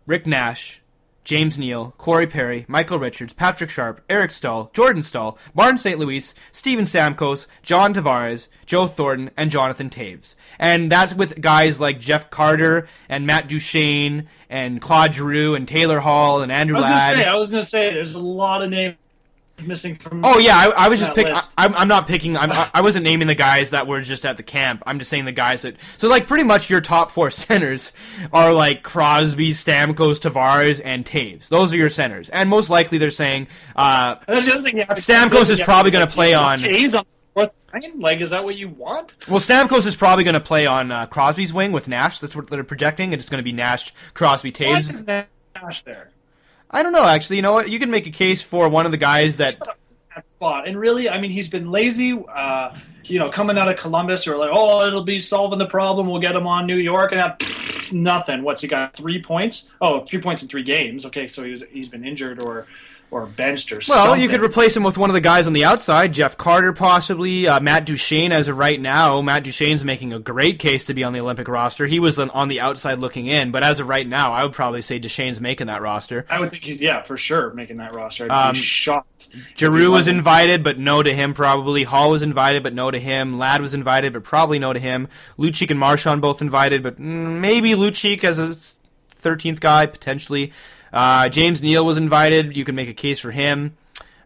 Rick Nash, James Neal, Corey Perry, Michael Richards, Patrick Sharp, Eric Stahl, Jordan Stahl, Martin St. Louis, Steven Stamkos, John Tavares, Joe Thornton, and Jonathan Toews. And that's with guys like Jeff Carter and Matt Duchene and Claude Giroux and Taylor Hall and Andrew Ladd. I was going to say, there's a lot of names missing from. Oh yeah, I was just picking. I'm not picking. I wasn't naming the guys that were just at the camp. I'm just saying the guys that. So like pretty much your top 4 centers are like Crosby, Stamkos, Tavares, and Toews. Those are your centers, and most likely they're saying. That's the other thing. Stamkos is probably going to play on. Toews on fourth line? Like, is that what you want? Well, Stamkos is probably going to play on Crosby's wing with Nash. That's what they're projecting, and it's going to be Nash, Crosby, Toews. Why is Nash there? I don't know, actually. You know what? You can make a case for one of the guys that spot. And really, I mean, he's been lazy, coming out of Columbus or like, oh, it'll be solving the problem. We'll get him on New York and nothing. What's he got? 3 points? Oh, 3 points in 3 games. Okay, so he's been injured or benched or something. Well, you could replace him with one of the guys on the outside, Jeff Carter possibly, Matt Duchene as of right now. Matt Duchene's making a great case to be on the Olympic roster. He was on the outside looking in, but as of right now, I would probably say Duchene's making that roster. I would think he's, for sure making that roster. I'd be shocked. Giroux was invited, but no to him probably. Hall was invited, but no to him. Ladd was invited, but probably no to him. Lucic and Marchand both invited, but maybe Lucic as a 13th guy, potentially. James Neal was invited. You can make a case for him.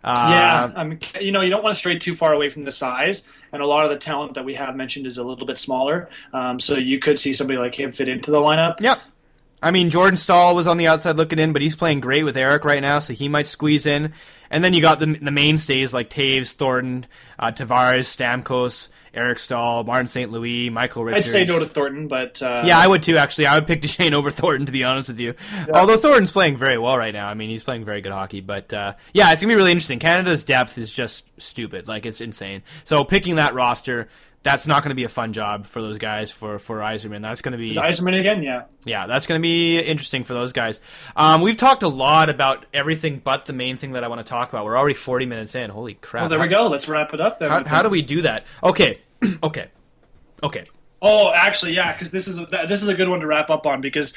You don't want to stray too far away from the size, and a lot of the talent that we have mentioned is a little bit smaller. So you could see somebody like him fit into the lineup. Yep. I mean, Jordan Stahl was on the outside looking in, but he's playing great with Eric right now, so he might squeeze in. And then you got the mainstays like Toews, Thornton, Tavares, Stamkos, Eric Stahl, Martin St. Louis, Michael Richards. I'd say no to Thornton, but... Yeah, I would too, actually. I would pick Duchene over Thornton, to be honest with you. Yeah. Although Thornton's playing very well right now. I mean, he's playing very good hockey. But, it's going to be really interesting. Canada's depth is just stupid. Like, it's insane. So picking that roster... That's not going to be a fun job for those guys, for Yzerman. That's going to be... Yzerman again, yeah. Yeah, that's going to be interesting for those guys. We've talked a lot about everything but the main thing that I want to talk about. We're already 40 minutes in. Holy crap. Well, there we go. Let's wrap it up then. How do we do that? Okay. Okay. Oh, actually, yeah, because this is a good one to wrap up on because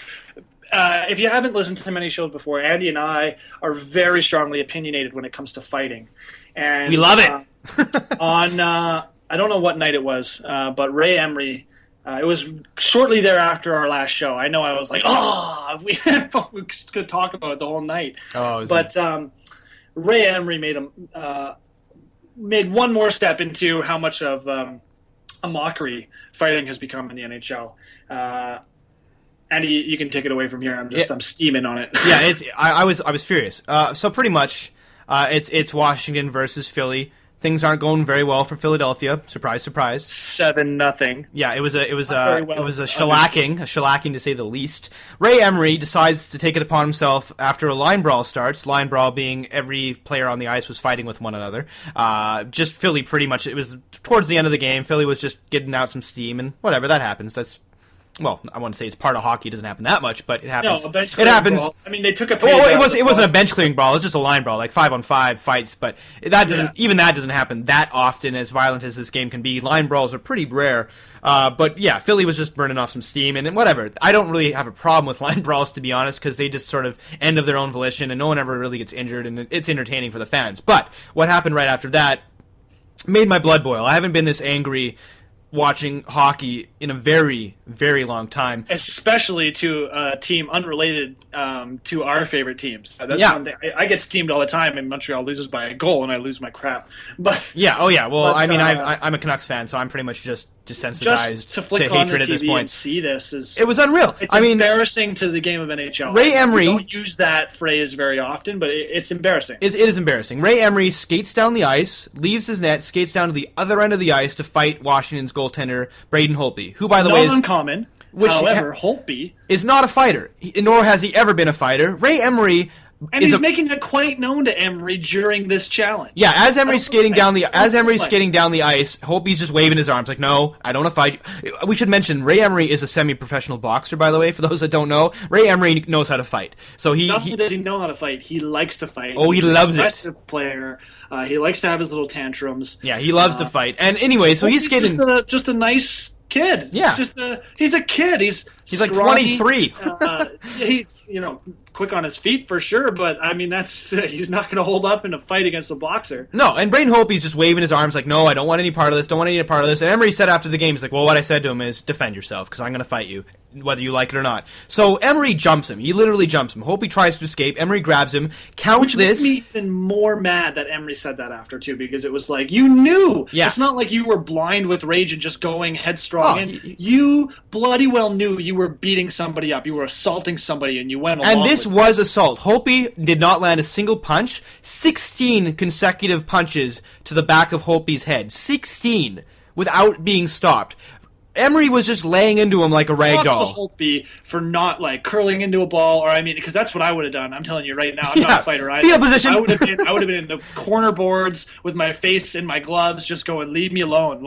if you haven't listened to many shows before, Andy and I are very strongly opinionated when it comes to fighting. And We love it. on I don't know what night it was, but Ray Emery. It was shortly thereafter our last show. I know I was like, oh, we could talk about it the whole night. But Ray Emery made one more step into how much of a mockery fighting has become in the NHL. Andy, you can take it away from here. I'm steaming on it. Yeah, I was furious. So pretty much, it's Washington versus Philly. Things aren't going very well for Philadelphia. Surprise, surprise. 7-0. Yeah, it was a shellacking to say the least. Ray Emery decides to take it upon himself after a line brawl starts. Line brawl being every player on the ice was fighting with one another. Just Philly pretty much. It was towards the end of the game. Philly was just getting out some steam and whatever that happens. That's. Well, I want to say it's part of hockey. It doesn't happen that much, but it happens. No, a bench it happens. Brawl. I mean, they took a. Well, it wasn't a bench clearing brawl. It was just a line brawl, like 5-on-5 fights. But that doesn't even that doesn't happen that often. As violent as this game can be, line brawls are pretty rare. But yeah, Philly was just burning off some steam and whatever. I don't really have a problem with line brawls, to be honest, because they just sort of end of their own volition, and no one ever really gets injured, and it's entertaining for the fans. But what happened right after that made my blood boil. I haven't been this angry watching hockey in a very, very long time. Especially to a team unrelated to our favorite teams. That's one thing. I get steamed all the time, and Montreal loses by a goal, and I lose my crap. But yeah, Well, I mean, I'm a Canucks fan, so I'm pretty much just desensitized to flick to on hatred the at this TV point. And see this It was unreal. It's embarrassing to the game of NHL. Ray Emery. We don't use that phrase very often, but it's embarrassing. It is embarrassing. Ray Emery skates down the ice, leaves his net, skates down to the other end of the ice to fight Washington's goaltender Braden Holtby, who, by the way, is uncommon. However, Holtby is not a fighter, nor has he ever been a fighter. Ray Emery. And he's making it quite known to Emery during this challenge. Yeah, as Emery's skating down the ice, Holtby's just waving his arms like, "No, I don't want to fight you." We should mention Ray Emery is a semi-professional boxer, by the way. For those that don't know, Ray Emery knows how to fight. So not only does he know how to fight, he likes to fight. Oh, he loves it. He's a player. He likes to have his little tantrums. Yeah, he loves to fight. And anyway, so he's skating. Just a nice kid. Yeah, he's a kid. He's like scrawny, 23. Quick on his feet for sure, but I mean he's not going to hold up in a fight against a boxer. No, and Braden Holtby's just waving his arms like, "No, I don't want any part of this. Don't want any part of this." And Emery said after the game, he's like, "Well, what I said to him is defend yourself because I'm going to fight you, whether you like it or not." So Emery jumps him. He literally jumps him. Holtby tries to escape. Emery grabs him. Which makes me even more mad that Emery said that after too, because it was like you knew. Yeah. It's not like you were blind with rage and just going headstrong. You bloody well knew you were beating somebody up. You were assaulting somebody, and you went along. And this was assault. Holtby did not land a single punch. 16 consecutive punches to the back of Holtby's head. 16 without being stopped. Emery was just laying into him like a rag doll. Props to Holtby for not like curling into a ball, or because that's what I would have done. I'm telling you right now, I'm not a fighter either. Field position. I would have been in the corner boards with my face in my gloves, just going, "Leave me alone."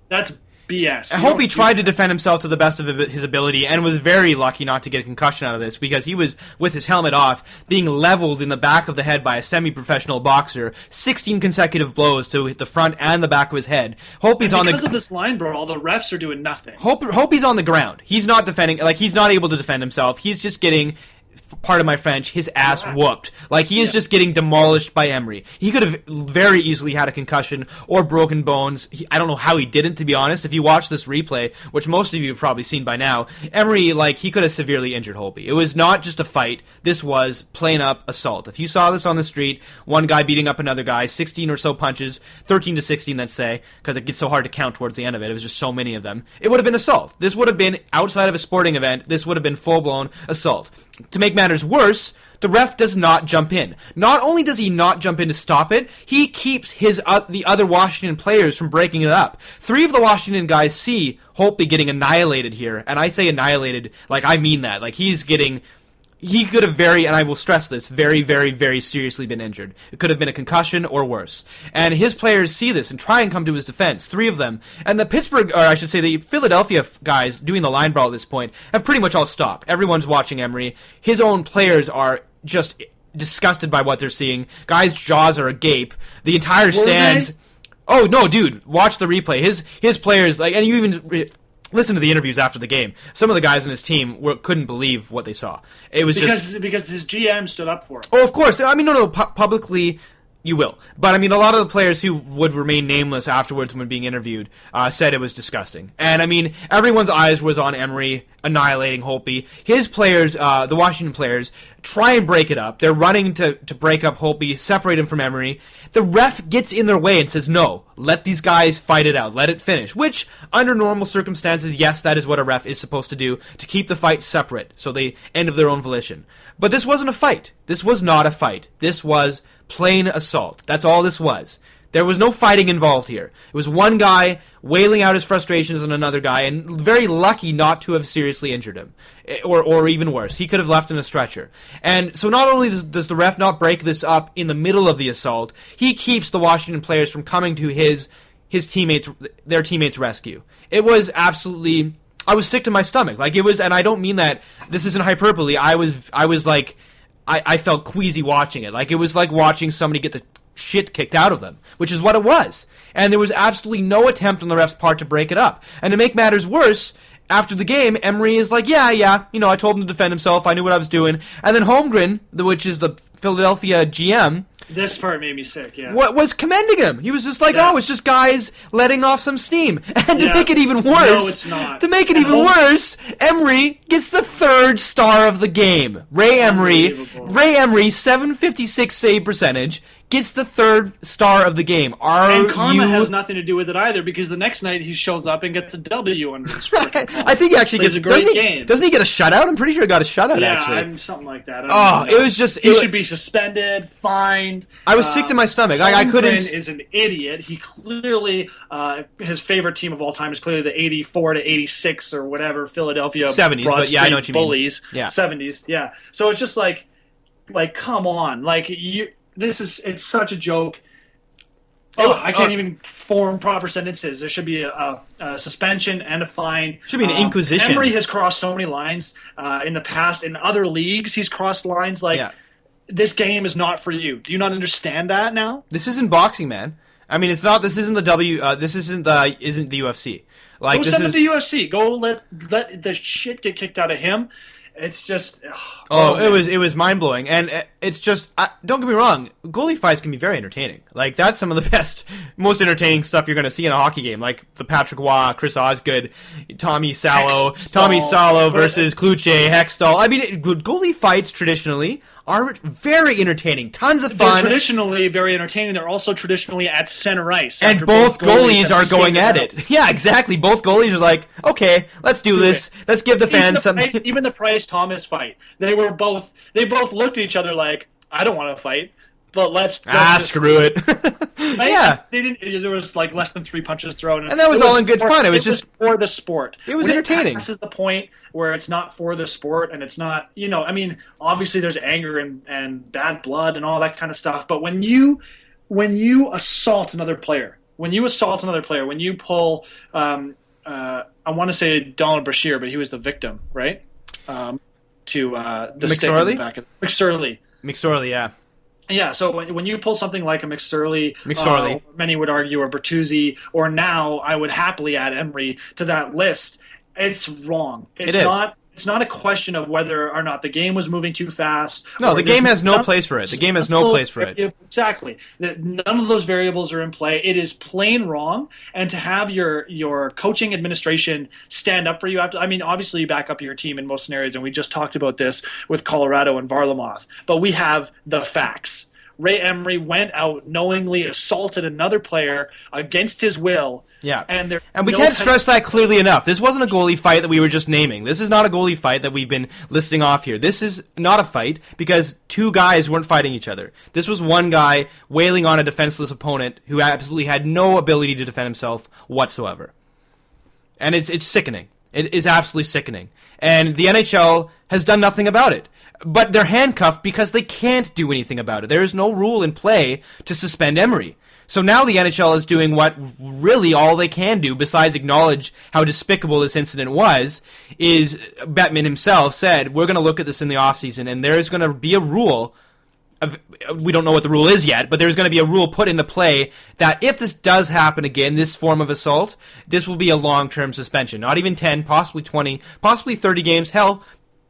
That's BS. I hope he tried to defend himself to the best of his ability and was very lucky not to get a concussion out of this because he was, with his helmet off, being leveled in the back of the head by a semi-professional boxer. 16 consecutive blows to hit the front and the back of his head. Because of this line brawl, the refs are doing nothing. Holtby's on the ground. He's not defending, he's not able to defend himself. He's just getting, pardon my French, his ass whooped. He is just getting demolished by Emery. He could have very easily had a concussion or broken bones. I don't know how he didn't, to be honest. If you watch this replay, which most of you have probably seen by now, Emery, he could have severely injured Holtby. It was not just a fight. This was plain up assault. If you saw this on the street, one guy beating up another guy, 16 or so punches, 13 to 16, let's say, because it gets so hard to count towards the end of it. It was just so many of them. It would have been assault. This would have been, outside of a sporting event, this would have been full-blown assault. To make matters worse, the ref does not jump in. Not only does he not jump in to stop it, he keeps the other Washington players from breaking it up. 3 of the Washington guys see Holtby getting annihilated here, and I say annihilated I mean that. He could have and I will stress this, very, very, very seriously been injured. It could have been a concussion or worse. And his players see this and try and come to his defense, 3 of them. And the the Philadelphia guys doing the line brawl at this point have pretty much all stopped. Everyone's watching Emery. His own players are just disgusted by what they're seeing. Guys' jaws are agape. The entire stands... Oh, no, dude, watch the replay. His players, and you even... listen to the interviews after the game. Some of the guys on his team couldn't believe what they saw. It was because his GM stood up for him. Oh, of course. I mean, no, publicly you will. But I mean, a lot of the players who would remain nameless afterwards when being interviewed said it was disgusting. And I mean, everyone's eyes was on Emery annihilating Holtby. His players, the Washington players, try and break it up. They're running to break up Holtby, separate him from Emery. The ref gets in their way and says, no, let these guys fight it out. Let it finish. Which, under normal circumstances, yes, that is what a ref is supposed to do, to keep the fight separate, so they end of their own volition. But this wasn't a fight. This was not a fight. This was plain assault. That's all this was. There was no fighting involved here. It was one guy wailing out his frustrations on another guy, and very lucky not to have seriously injured him. Or even worse, he could have left in a stretcher. And so not only does the ref not break this up in the middle of the assault, he keeps the Washington players from coming to their teammates' rescue. It was absolutely... I was sick to my stomach. Like, it was, and I don't mean that, this isn't hyperbole, I was like... I felt queasy watching it. Like, it was like watching somebody get the shit kicked out of them, which is what it was. And there was absolutely no attempt on the ref's part to break it up. And to make matters worse, after the game, Emery is like, yeah, I told him to defend himself, I knew what I was doing. And then Holmgren, which is the Philadelphia GM... This part made me sick, yeah. Was commending him. He was just like, oh, it's just guys letting off some steam. And to make it even worse... No, it's not. To make it even worse, Emery gets the third star of the game. Ray Emery, 756 save percentage, gets the third star of the game. And karma has nothing to do with it either, because the next night he shows up and gets a W under his freaking call. I think he actually gets a great game. Doesn't he get a shutout? I'm pretty sure he got a shutout, actually. Yeah, something like that. It was just... He should be suspended, fined. I was sick to my stomach. I couldn't... Holmgren is an idiot. He clearly... his favorite team of all time is clearly the 84 to 86 or whatever Philadelphia 70s, Broad but yeah, I know what you mean. Bullies. Yeah. 70s, yeah. So it's just like come on. Like, it's such a joke. I can't even form proper sentences. There should be a suspension and a fine. Should be an inquisition. Emery has crossed so many lines in the past. In other leagues, he's crossed lines this game is not for you. Do you not understand that now? This isn't boxing, man. I mean, it's not. This isn't the This isn't the UFC. Like, go send him to the UFC. Go let the shit get kicked out of him. It's just... it was mind-blowing. And it's just... don't get me wrong. Goalie fights can be very entertaining. Like, that's some of the best, most entertaining stuff you're going to see in a hockey game. Like, the Patrick Waugh, Chris Osgood, Tommy Salo versus Kluche, Hextall. I mean, goalie fights, traditionally, are very entertaining. Tons of fun. They're traditionally very entertaining. They're also traditionally at center ice. And both goalies are going at it. Yeah, exactly. Both goalies are like, okay, let's do this. Let's give the fans something. Even the Price-Thomas fight. They both looked at each other like, I don't want to fight, but let's screw it. Yeah. They didn't. There was like less than 3 punches thrown. And that was all in good fun. It was just for the sport. It was entertaining. This is the point where it's not for the sport and it's not, I mean, obviously there's anger and bad blood and all that kind of stuff, but when you assault another player, when you pull, I want to say Donald Brashear, but he was the victim, right? To the stick in the back of McSorley, yeah. Yeah, so when you pull something like a McSorley, many would argue, or Bertuzzi, or now I would happily add Emery to that list, it's wrong. It's not a question of whether or not the game was moving too fast. No, the game has no place for it. The game has no place for it. Exactly. None of those variables are in play. It is plain wrong. And to have your coaching administration stand up for you after, I mean, obviously you back up your team in most scenarios, and we just talked about this with Colorado and Varlamov. But we have the facts. Ray Emery went out, knowingly assaulted another player against his will. Yeah, and we can't stress that clearly enough. This wasn't a goalie fight that we were just naming. This is not a goalie fight that we've been listing off here. This is not a fight because two guys weren't fighting each other. This was one guy wailing on a defenseless opponent who absolutely had no ability to defend himself whatsoever. And it's sickening. It is absolutely sickening. And the NHL has done nothing about it. But they're handcuffed because they can't do anything about it. There is no rule in play to suspend Emery. So now the NHL is doing what really all they can do, besides acknowledge how despicable this incident was, is Bettman himself said, we're going to look at this in the offseason, and there is going to be a rule we don't know what the rule is yet, but there's going to be a rule put into play that if this does happen again, this form of assault, this will be a long-term suspension. Not even 10, possibly 20, possibly 30 games. Hell,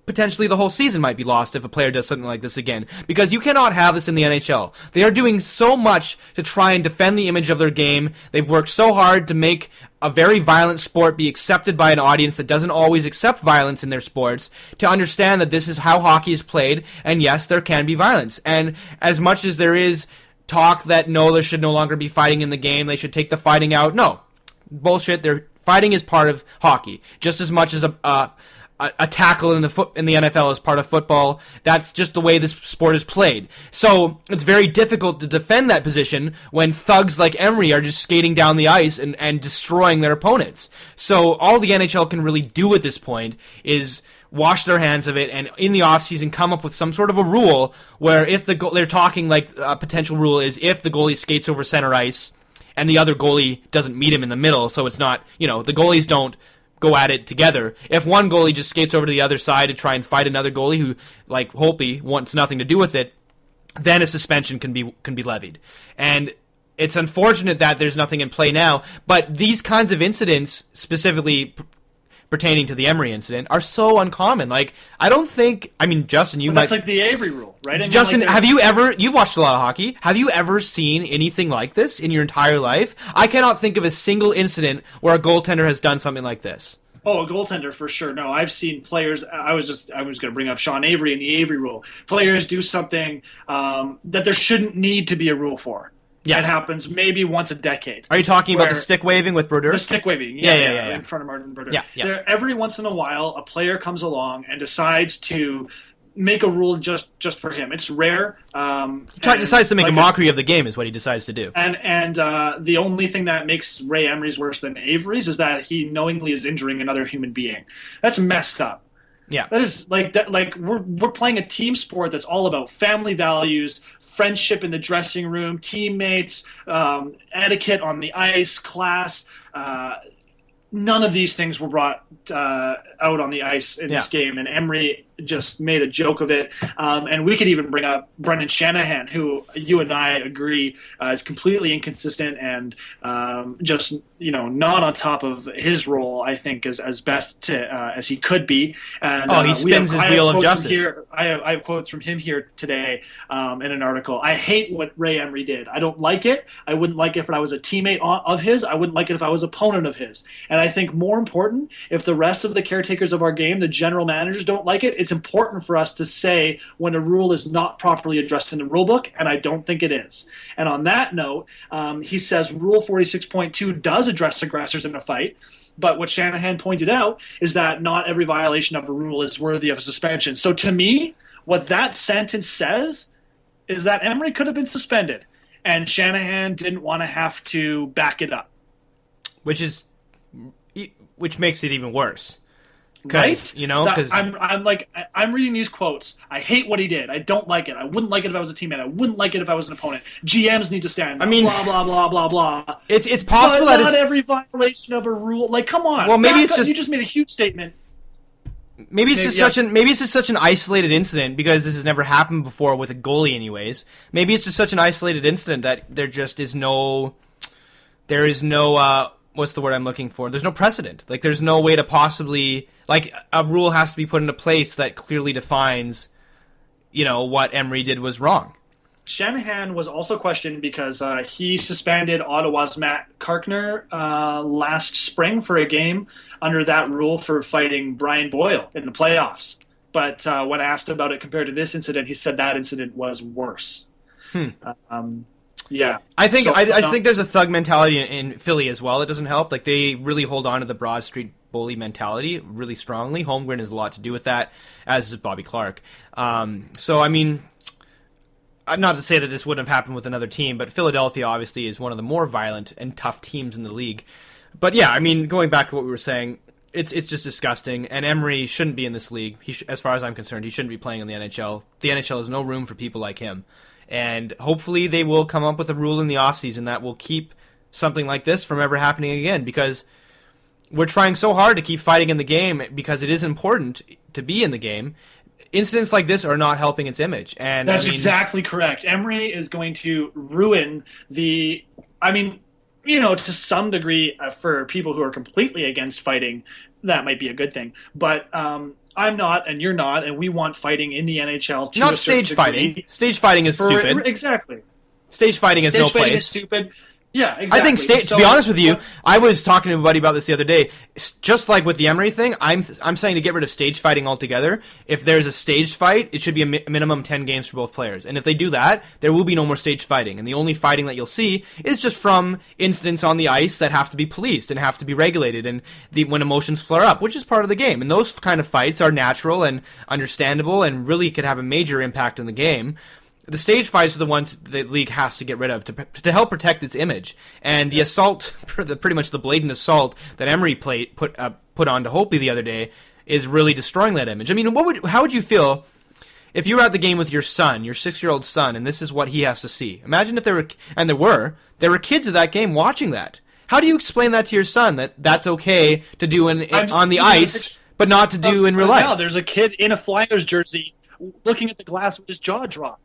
potentially the whole season might be lost if a player does something like this again. Because you cannot have this in the NHL. They are doing so much to try and defend the image of their game. They've worked so hard to make a very violent sport be accepted by an audience that doesn't always accept violence in their sports, to understand that this is how hockey is played, and yes, there can be violence. And as much as there is talk that no, there should no longer be fighting in the game, they should take the fighting out, no. Bullshit. Fighting is part of hockey, just as much as a tackle in the NFL is part of football. That's just the way this sport is played. So it's very difficult to defend that position when thugs like Emery are just skating down the ice and destroying their opponents. So all the NHL can really do at this point is wash their hands of it, and in the offseason come up with some sort of a rule where if they're talking like a potential rule is if the goalie skates over center ice and the other goalie doesn't meet him in the middle, so it's not, the goalies don't go at it together. If one goalie just skates over to the other side to try and fight another goalie who, like Holtby, wants nothing to do with it, then a suspension can be levied. And it's unfortunate that there's nothing in play now, but these kinds of incidents, specifically pertaining to the Emery incident, are so uncommon. Like, I don't think, Justin, that's like the Avery rule, right? Justin, you've watched a lot of hockey, have you ever seen anything like this in your entire life? I cannot think of a single incident where a goaltender has done something like this. Oh, a goaltender for sure. No, I've seen players. I was going to bring up Sean Avery and the Avery rule. Players do something that there shouldn't need to be a rule for. Yeah. It happens maybe once a decade. Are you talking about the stick waving with Brodeur? The stick waving, yeah. In front of Martin Brodeur. Yeah. Every once in a while, a player comes along and decides to make a rule just for him. It's rare. Decides to make a mockery of the game is what he decides to do. And the only thing that makes Ray Emery's worse than Avery's is that he knowingly is injuring another human being. That's messed up. Yeah, that is like we're playing a team sport that's all about family values, friendship in the dressing room, teammates, etiquette on the ice, class. None of these things were brought out on the ice in this game, and Emery just made a joke of it. And we could even bring up Brendan Shanahan, who you and I agree is completely inconsistent and just not on top of his role. I think as best as he could be. And he spins his wheel of justice. I have quotes from him here today in an article. I hate what Ray Emery did. I don't like it. I wouldn't like it if I was a teammate of his. I wouldn't like it if I was an opponent of his. And I think more important, if the rest of the caretakers of our game, the general managers, don't like it, it's important for us to say when a rule is not properly addressed in the rule book, and I don't think it is. And on that note, he says Rule 46.2 does address aggressors in a fight, but what Shanahan pointed out is that not every violation of a rule is worthy of a suspension. So to me, what that sentence says is that Emery could have been suspended, and Shanahan didn't want to have to back it up. Which makes it even worse. Right? Because I'm reading these quotes. I hate what he did. I don't like it. I wouldn't like it if I was a teammate. I wouldn't like it if I was an opponent. GMs need to stand up. Blah blah blah blah blah. It's possible that not every violation of a rule. Like, come on. Well, maybe it's just you just made a huge statement. Maybe it's just such an isolated incident because this has never happened before with a goalie, anyways. Maybe it's just such an isolated incident that there is no what's the word I'm looking for? There's no precedent. Like, there's no way to possibly, like, a rule has to be put into place that clearly defines, what Emery did was wrong. Shanahan was also questioned because he suspended Ottawa's Matt Karkner last spring for a game under that rule for fighting Brian Boyle in the playoffs. But when asked about it compared to this incident, he said that incident was worse. Yeah, I think there's a thug mentality in Philly as well. It doesn't help. Like, they really hold on to the Broad Street bully mentality really strongly. Holmgren has a lot to do with that, as does Bobby Clark. So not to say that this wouldn't have happened with another team, but Philadelphia obviously is one of the more violent and tough teams in the league. But yeah, going back to what we were saying, it's just disgusting. And Emery shouldn't be in this league. As far as I'm concerned, he shouldn't be playing in the NHL. The NHL has no room for people like him. And hopefully they will come up with a rule in the offseason that will keep something like this from ever happening again, because we're trying so hard to keep fighting in the game because it is important to be in the game. incidents like this are not helping its image. And that's exactly correct. Emery is going to ruin the. I mean, to some degree, for people who are completely against fighting, that might be a good thing. But I'm not, and you're not, and we want fighting in the NHL. Not stage fighting. Stage fighting is stupid. Exactly. Stage fighting has no place. Stage fighting is stupid. Yeah, exactly. I think to be honest with you, I was talking to a buddy about this the other day. Just like with the Emery thing, I'm saying to get rid of stage fighting altogether. If there's a staged fight, it should be a minimum 10 games for both players. And if they do that, there will be no more stage fighting. And the only fighting that you'll see is just from incidents on the ice that have to be policed and have to be regulated, and when emotions flare up, which is part of the game. And those kind of fights are natural and understandable and really could have a major impact on the game. The stage fights are the ones the league has to get rid of to help protect its image. And the assault, pretty much the blatant assault that Emery put on to Holtby the other day, is really destroying that image. I mean, how would you feel if you were at the game with your son, your 6-year-old son, and this is what he has to see? Imagine if there were kids at that game watching that. How do you explain that to your son, that that's okay to do on the ice, but not to do in real life? No, there's a kid in a Flyers jersey looking at the glass with his jaw dropped.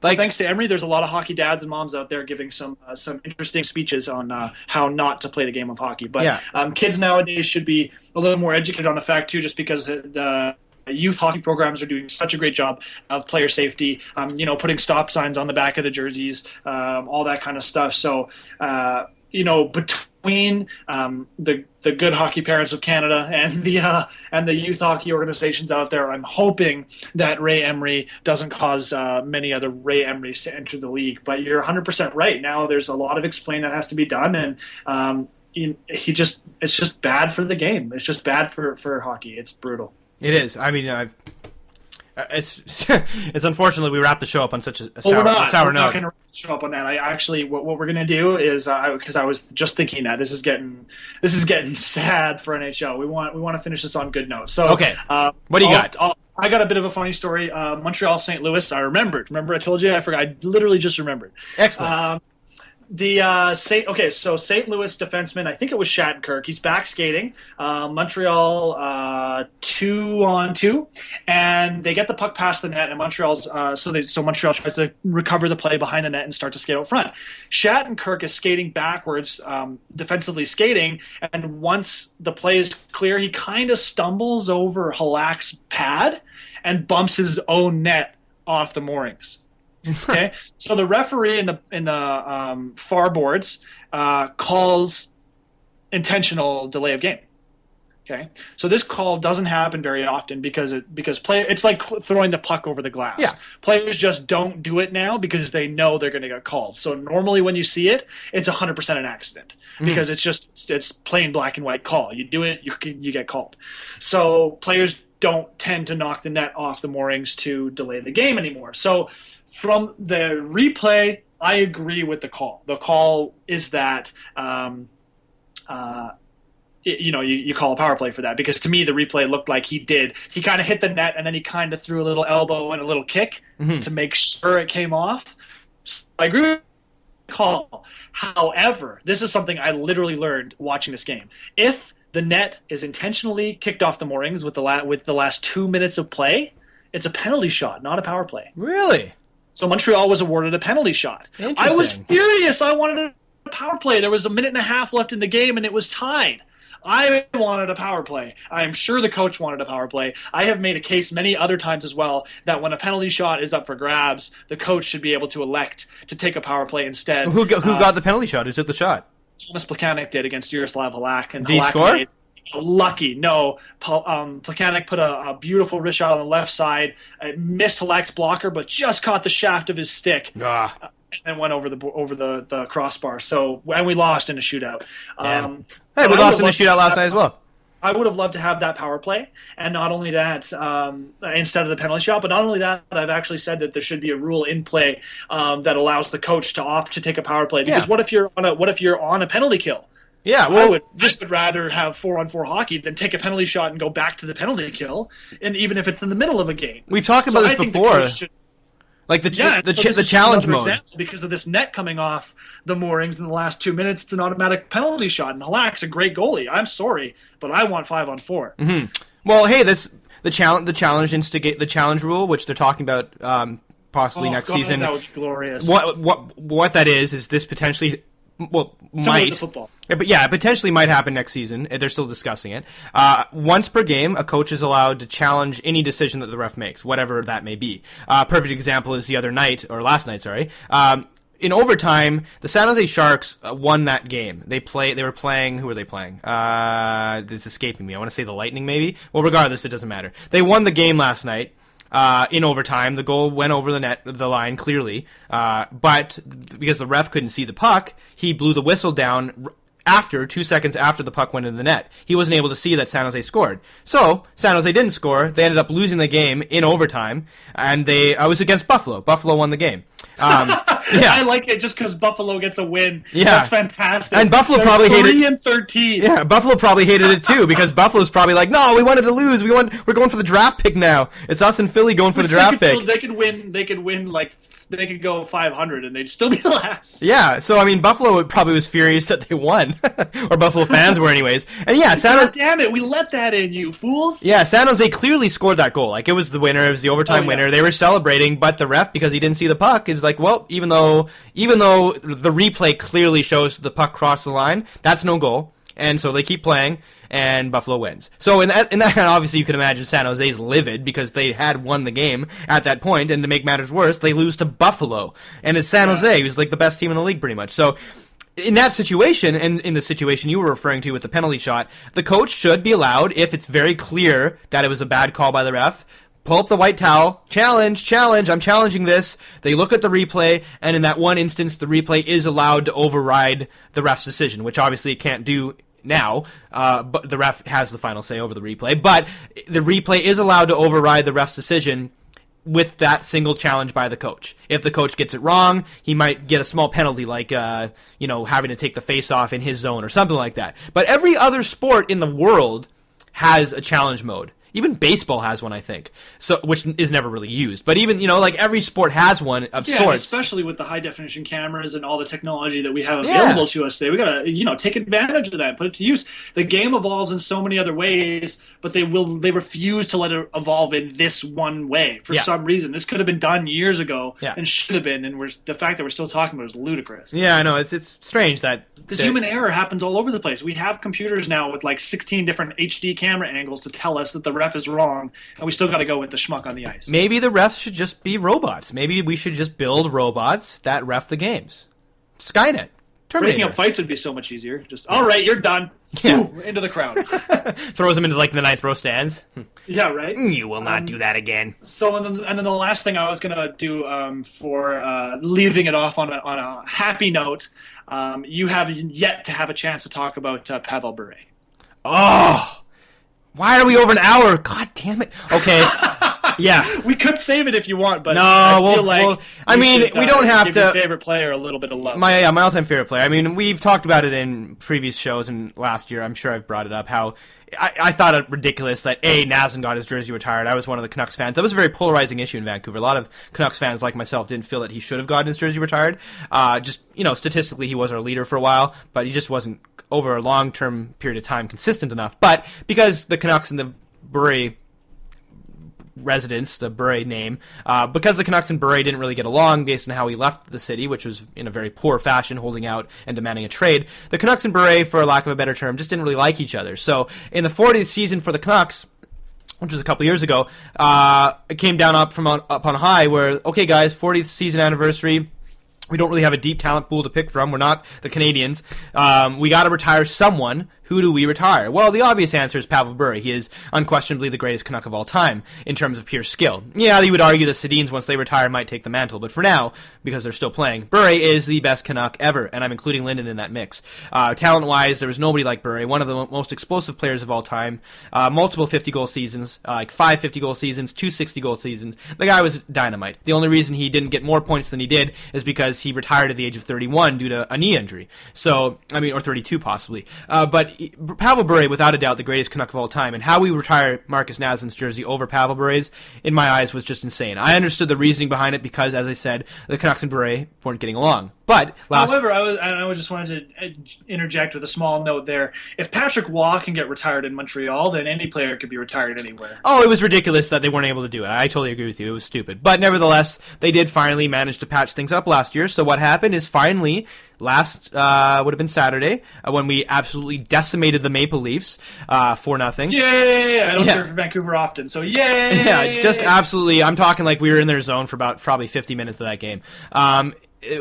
Thanks to Emery, there's a lot of hockey dads and moms out there giving some interesting speeches on how not to play the game of hockey. But kids nowadays should be a little more educated on the fact, too, just because the youth hockey programs are doing such a great job of player safety, putting stop signs on the back of the jerseys, all that kind of stuff. So, between the good hockey parents of Canada and the youth hockey organizations out there, I'm hoping that Ray Emery doesn't cause many other Ray Emerys to enter the league. But you're 100% right. Now there's a lot of explaining that has to be done, and it's just bad for the game. It's just bad for hockey. It's brutal. It is. I mean, it's unfortunately we wrapped the show up on such a sour note. We're not going to show up on that. I actually, what we're going to do is, because I was just thinking that this is getting sad for NHL. We want to finish this on good notes. So okay, what do you got? I got a bit of a funny story. Montreal, St. Louis. I remembered. Remember, I told you. I forgot. I literally just remembered. Excellent. St. Louis defenseman, I think it was Shattenkirk. He's back skating. Montreal 2-on-2, and they get the puck past the net, and Montreal's so Montreal tries to recover the play behind the net and start to skate out front. Shattenkirk is skating backwards, defensively skating, and once the play is clear, he kind of stumbles over Halak's pad and bumps his own net off the moorings. Okay, so the referee in the far boards calls intentional delay of game. Okay, so this call doesn't happen very often because it's like throwing the puck over the glass. Yeah, players just don't do it now because they know they're going to get called. So normally when you see it, it's 100% an accident because it's plain black and white call. You do it, you get called. So players don't tend to knock the net off the moorings to delay the game anymore. So from the replay, I agree with the call. The call is that you call a power play for that, because to me the replay looked like he kind of hit the net and then he kind of threw a little elbow and a little kick to make sure it came off. So I agree with the call. However, this is something I literally learned watching this game. If the net is intentionally kicked off the moorings with the last 2 minutes of play, it's a penalty shot, not a power play. Really? So Montreal was awarded a penalty shot. I was furious. I wanted a power play. There was a minute and a half left in the game, and it was tied. I wanted a power play. I am sure the coach wanted a power play. I have made a case many other times as well that when a penalty shot is up for grabs, the coach should be able to elect to take a power play instead. Who got the penalty shot? Who took the shot? Thomas Plekanec did against Yaroslav Halak. And did he score? Lucky. No. Plekanec put a beautiful wrist shot on the left side. It missed Halak's blocker, but just caught the shaft of his stick. And went over the crossbar. So, and we lost in a shootout. Yeah. We lost in a shootout last night as well. I would have loved to have that power play, and not only that, instead of the penalty shot, but not only that, I've actually said that there should be a rule in play that allows the coach to opt to take a power play. Because what if you're on a penalty kill? Yeah, well, I would rather have 4-on-4 hockey than take a penalty shot and go back to the penalty kill, and even if it's in the middle of a game. We've talked about this before. Like the challenge mode. Example, because of this net coming off the moorings in the last 2 minutes, it's an automatic penalty shot. And Halak's a great goalie. I'm sorry, but I want 5-on-4. Well, hey, the the challenge rule, which they're talking about possibly next season. That would be glorious. What that is this potentially might football. But yeah, it potentially might happen next season. They're still discussing it. Once per game, a coach is allowed to challenge any decision that the ref makes, whatever that may be. Perfect example is last night. In overtime, the San Jose Sharks won that game. They were playing. Who were they playing? It's escaping me. I want to say the Lightning, maybe. Well, regardless, it doesn't matter. They won the game last night. In overtime, the goal went over the line clearly, but because the ref couldn't see the puck, he blew the whistle down 2 seconds after the puck went in the net. He wasn't able to see that San Jose scored. So, San Jose didn't score. They ended up losing the game in overtime, and I was against Buffalo. Buffalo won the game. Yeah. I like it just because Buffalo gets a win. Yeah. That's fantastic. And Buffalo probably hated it. 3-13. Yeah, Buffalo probably hated it too because Buffalo's probably like, no, we wanted to lose. We're going for the draft pick now. It's us and Philly going for the draft pick. They could win. They could go 500 and they'd still be last. Yeah, so I mean, Buffalo probably was furious that they won, or Buffalo fans were, anyways. And yeah, God damn it, we let that in, you fools. Yeah, San Jose clearly scored that goal. Like, it was the winner. It was the overtime winner. They were celebrating, but the ref, because he didn't see the puck, is like, well, even though the replay clearly shows the puck crossed the line, that's no goal. And so they keep playing, and Buffalo wins. So in that, obviously you can imagine San Jose's livid because they had won the game at that point, and to make matters worse, they lose to Buffalo. And it's San Jose, who's like the best team in the league pretty much. So in that situation, and in the situation you were referring to with the penalty shot, the coach should be allowed, if it's very clear that it was a bad call by the ref, pull up the white towel, challenge, I'm challenging this. They look at the replay, and in that one instance, the replay is allowed to override the ref's decision, which obviously it can't do now, but the ref has the final say over the replay. But the replay is allowed to override the ref's decision with that single challenge by the coach. If the coach gets it wrong, he might get a small penalty, like having to take the face-off in his zone or something like that. But every other sport in the world has a challenge mode. Even baseball has one, I think, so which is never really used. But even, every sport has one of sorts. Especially with the high-definition cameras and all the technology that we have available to us today. We got to, take advantage of that and put it to use. The game evolves in so many other ways, but they refuse to let it evolve in this one way for some reason. This could have been done years ago and should have been, and the fact that we're still talking about it is ludicrous. Yeah, I know. It's strange that... Because human error happens all over the place. We have computers now with like 16 different HD camera angles to tell us that the ref is wrong, and we still got to go with the schmuck on the ice. Maybe the refs should just be robots. Maybe we should just build robots that ref the games. Skynet. Terminator. Breaking up fights would be so much easier. Just, all right, you're done. Ooh, into the crowd. Throws them into like the ninth row stands. Yeah, right? You will not do that again. So, and then the last thing I was going to do for leaving it off on a happy note, you have yet to have a chance to talk about Pavel Bure. Oh! Why are we over an hour? God damn it. Okay. Yeah. We could save it if you want, but no, I feel like we don't have give to your favorite player a little bit of love. My all-time favorite player. I mean, we've talked about it in previous shows and last year. I'm sure I've brought it up how I thought it ridiculous that Nazem got his jersey retired. I was one of the Canucks fans. That was a very polarizing issue in Vancouver. A lot of Canucks fans like myself didn't feel that he should have gotten his jersey retired. Statistically he was our leader for a while, but he just wasn't over a long-term period of time consistent enough. But because the Canucks and the Bure residence, the Bure name, because the Canucks and Bure didn't really get along based on how he left the city, which was in a very poor fashion, holding out and demanding a trade, the Canucks and Bure, for lack of a better term, just didn't really like each other. So in the 40th season for the Canucks, which was a couple years ago, it came down up on high where, okay guys, 40th season anniversary, we don't really have a deep talent pool to pick from. We're not the Canadians. We got to retire someone. Who do we retire? Well, the obvious answer is Pavel Bure. He is unquestionably the greatest Canuck of all time in terms of pure skill. Yeah, you would argue the Sedins, once they retire, might take the mantle, but for now, because they're still playing, Bure is the best Canuck ever, and I'm including Linden in that mix. Talent-wise, there was nobody like Bure, one of the most explosive players of all time, multiple 50-goal seasons, like 5 50-goal seasons, 2 60-goal seasons. The guy was dynamite. The only reason he didn't get more points than he did is because he retired at the age of 31 due to a knee injury. So, I mean, or 32 possibly. But Pavel Bure, without a doubt, the greatest Canuck of all time, and how we retire Marcus Nazem's jersey over Pavel Bure's, in my eyes, was just insane. I understood the reasoning behind it because, as I said, the Canucks and Bure weren't getting along. But however, I just wanted to interject with a small note there. If Patrick Waugh can get retired in Montreal, then any player could be retired anywhere. Oh, it was ridiculous that they weren't able to do it. I totally agree with you. It was stupid. But nevertheless, they did finally manage to patch things up last year. So what happened is finally, last would have been Saturday, when we absolutely decimated the Maple Leafs 4-0. Yay! I don't cheer for Vancouver often, so yay! Yeah, just absolutely. I'm talking like we were in their zone for about probably 50 minutes of that game.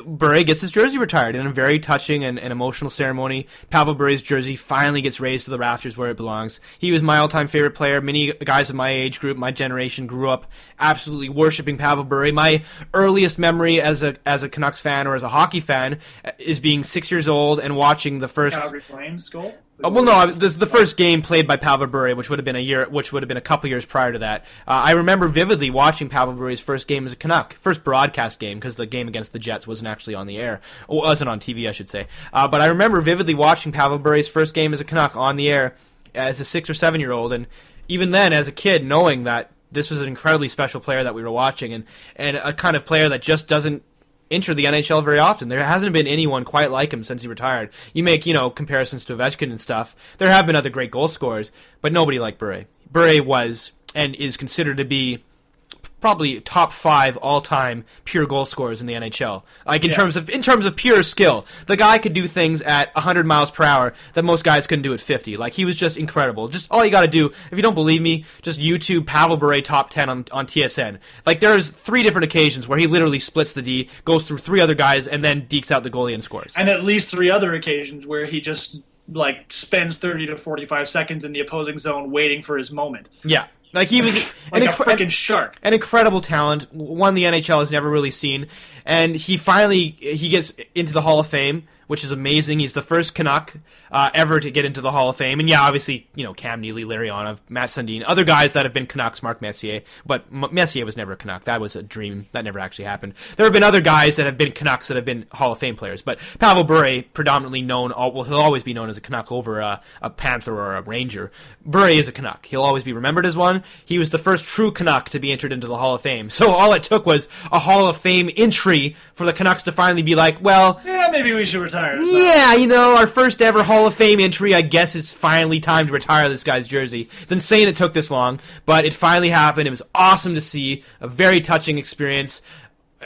Bure gets his jersey retired in a very touching and emotional ceremony. Pavel Bure's jersey finally gets raised to the rafters where it belongs. He was my all-time favorite player. Many guys of my age group, my generation, grew up absolutely worshiping Pavel Bure. My earliest memory as a Canucks fan or as a hockey fan is being 6 years old and watching the first Calgary Flames goal. Well, no, the first game played by Pavel Bure, which would have been a couple years prior to that. I remember vividly watching Pavel Bure's first game as a Canuck, first broadcast game, because the game against the Jets wasn't actually on the air, or wasn't on TV, I should say. But I remember vividly watching Pavel Bure's first game as a Canuck on the air as a 6 or 7 year old, and even then, as a kid, knowing that this was an incredibly special player that we were watching, and a kind of player that just doesn't enter the NHL very often. There hasn't been anyone quite like him since he retired. You make, comparisons to Ovechkin and stuff. There have been other great goal scorers, but nobody like Bure. Bure was and is considered to be probably top 5 all-time pure goal scorers in the NHL. Like in terms of pure skill, the guy could do things at 100 miles per hour that most guys couldn't do at 50. Like he was just incredible. Just all you got to do, if you don't believe me, just YouTube Pavel Bure top 10 on TSN. Like there's 3 different occasions where he literally splits the D, goes through 3 other guys, and then dekes out the goalie and scores. And at least 3 other occasions where he just spends 30 to 45 seconds in the opposing zone waiting for his moment. Yeah. Like he was like a freaking shark. An incredible talent, one the NHL has never really seen, and he gets into the Hall of Fame, which is amazing. He's the first Canuck ever to get into the Hall of Fame, and obviously, Cam Neely, Larionov, Matt Sundin, other guys that have been Canucks, Mark Messier, but Messier was never a Canuck. That was a dream. That never actually happened. There have been other guys that have been Canucks that have been Hall of Fame players, but Pavel Bure, predominantly known, he'll always be known as a Canuck over a Panther or a Ranger. Bure is a Canuck. He'll always be remembered as one. He was the first true Canuck to be entered into the Hall of Fame. So all it took was a Hall of Fame entry for the Canucks to finally be like, well, yeah, maybe we should retire. Yeah, our first ever Hall of Fame entry, I guess it's finally time to retire this guy's jersey. It's insane it took this long, but it finally happened. It was awesome to see, a very touching experience.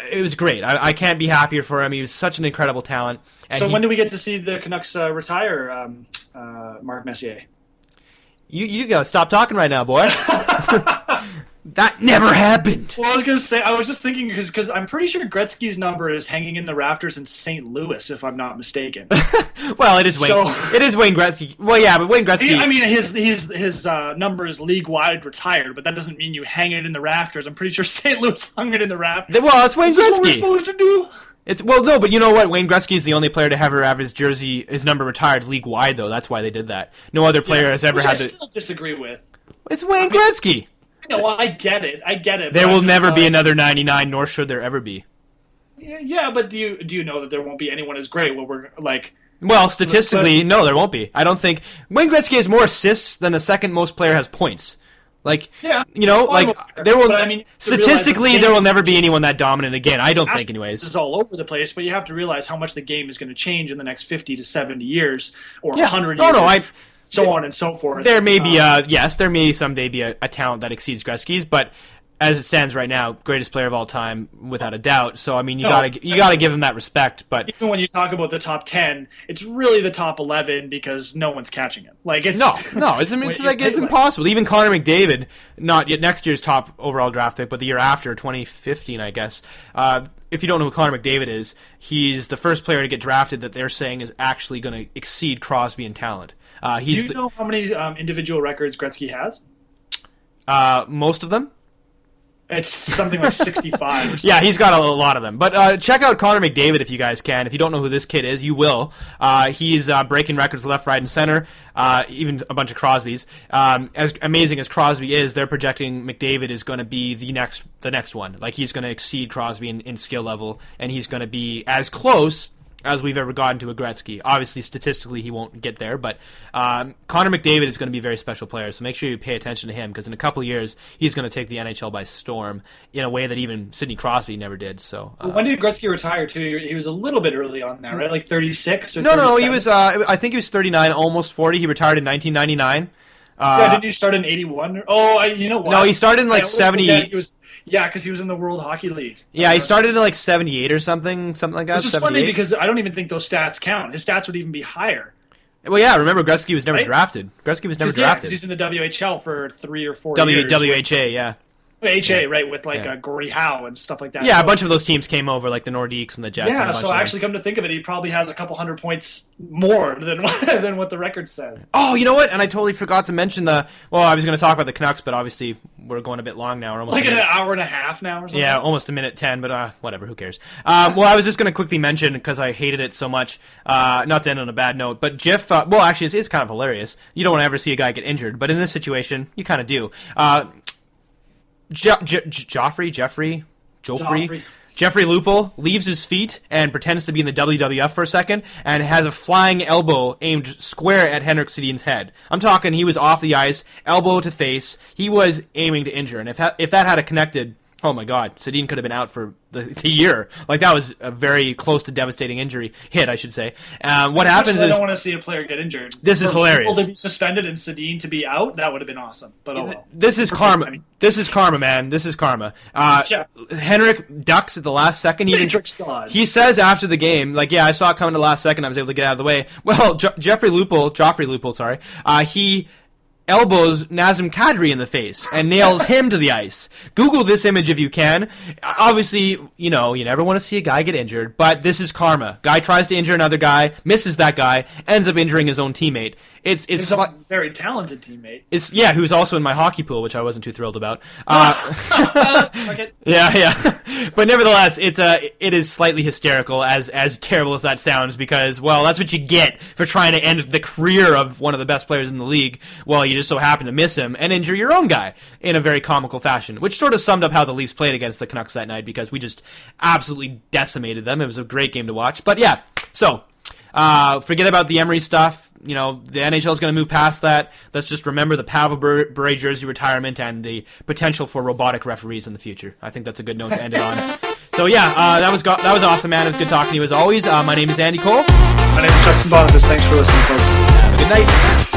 It was great. I can't be happier for him. He was such an incredible talent. And when do we get to see the Canucks retire Mark Messier? You gotta stop talking right now, boy. That never happened. Well, I was going to say, I was just thinking, because I'm pretty sure Gretzky's number is hanging in the rafters in St. Louis, if I'm not mistaken. Well, it is Wayne Gretzky. Well, yeah, but Wayne Gretzky... I mean, his number is league-wide retired, but that doesn't mean you hang it in the rafters. I'm pretty sure St. Louis hung it in the rafters. Well, it's Wayne Gretzky. Is this what we're supposed to do? No, but you know what? Wayne Gretzky is the only player to ever have his number retired league-wide, though. That's why they did that. No other player has ever had to... I still disagree with. It's Wayne Gretzky. No, I get it. There will never be another 99, nor should there ever be. Yeah, but do you know that there won't be anyone as great? Well, statistically, no, there won't be. I don't think Wayne Gretzky has more assists than the second most player has points. Statistically, there will never be anyone that dominant again. I don't think, anyways. This is all over the place, but you have to realize how much the game is going to change in the next 50 to 70 years, or 100 years. So on and so forth. There may be there may someday be a talent that exceeds Gretzky's, but as it stands right now, greatest player of all time without a doubt. So I mean, you gotta give him that respect. But even when you talk about the top 10, it's really the top 11 because no one's catching it. It's impossible. Even Connor McDavid, not yet next year's top overall draft pick, but the year after, 2015, I guess. If you don't know who Connor McDavid is, he's the first player to get drafted that they're saying is actually going to exceed Crosby in talent. Do you know how many individual records Gretzky has? Most of them. It's something like 65. Yeah, he's got a lot of them. But check out Connor McDavid if you guys can. If you don't know who this kid is, you will. He's breaking records left, right, and center. Even a bunch of Crosby's. As amazing as Crosby is, they're projecting McDavid is going to be the next one. Like he's going to exceed Crosby in skill level, and he's going to be as close as we've ever gotten to a Gretzky. Obviously, statistically, he won't get there, but Connor McDavid is going to be a very special player, so make sure you pay attention to him, because in a couple of years, he's going to take the NHL by storm in a way that even Sidney Crosby never did. So when did Gretzky retire, too? He was a little bit early on that, right? Like 36 or 37? No, he was, I think he was 39, almost 40. He retired in 1999. Didn't he start in 81? Oh, you know what? No, he started in like 70. Because he was in the World Hockey League. Yeah, he started in like 78 or something like that. Which is funny because I don't even think those stats count. His stats would even be higher. Well, yeah, remember Gretzky was never drafted. Gretzky was never drafted. Because he's in the WHL for 3 or 4 years. WHA, yeah. HA, right, with like Gordie Howe and stuff like that. Yeah, so, a bunch of those teams came over, like the Nordiques and the Jets. Yeah, so actually come to think of it, he probably has a couple hundred points more than what the record says. Oh, you know what? And I totally forgot to mention I was going to talk about the Canucks, but obviously we're going a bit long now. We're almost like an hour and a half now or something? Yeah, almost a minute 10, but whatever, who cares? Well, I was just going to quickly mention, because I hated it so much, not to end on a bad note, but Jiff, actually, it's kind of hilarious. You don't want to ever see a guy get injured, but in this situation, you kind of do. Jeffrey Lupul leaves his feet and pretends to be in the WWF for a second and has a flying elbow aimed square at Henrik Sedin's head. I'm talking he was off the ice, elbow to face. He was aiming to injure, and if that had connected, oh my God, Sedin could have been out for the year. Like, that was a very close to devastating hit, I should say. What happens is... I don't want to see a player get injured. This is hilarious. People to be suspended and Sedin to be out, that would have been awesome. But oh well. This is karma. This is karma, man. This is karma. Henrik ducks at the last second. He says after the game, like, yeah, I saw it coming to the last second. I was able to get out of the way. Well, Joffrey Lupul, he elbows Nazem Kadri in the face and nails him to the ice. Google this image if you can. Obviously, you never want to see a guy get injured, but this is karma. Guy tries to injure another guy, misses that guy, ends up injuring his own teammate. It's a very talented teammate. Who's also in my hockey pool, which I wasn't too thrilled about. Yeah. But nevertheless, it is slightly hysterical, as terrible as that sounds, because, well, that's what you get for trying to end the career of one of the best players in the league. Well, you just so happen to miss him and injure your own guy in a very comical fashion, which sort of summed up how the Leafs played against the Canucks that night, because we just absolutely decimated them. It was a great game to watch. But yeah, so forget about the Emery stuff. The NHL is going to move past that. Let's just remember the Pavel Bure Jersey retirement and the potential for robotic referees in the future. I think that's a good note to end it on. So yeah, that was awesome, man. It was good talking to you as always. My name is Andy Cole. My name is Justin Boniface. Thanks for listening, folks. Have a good night.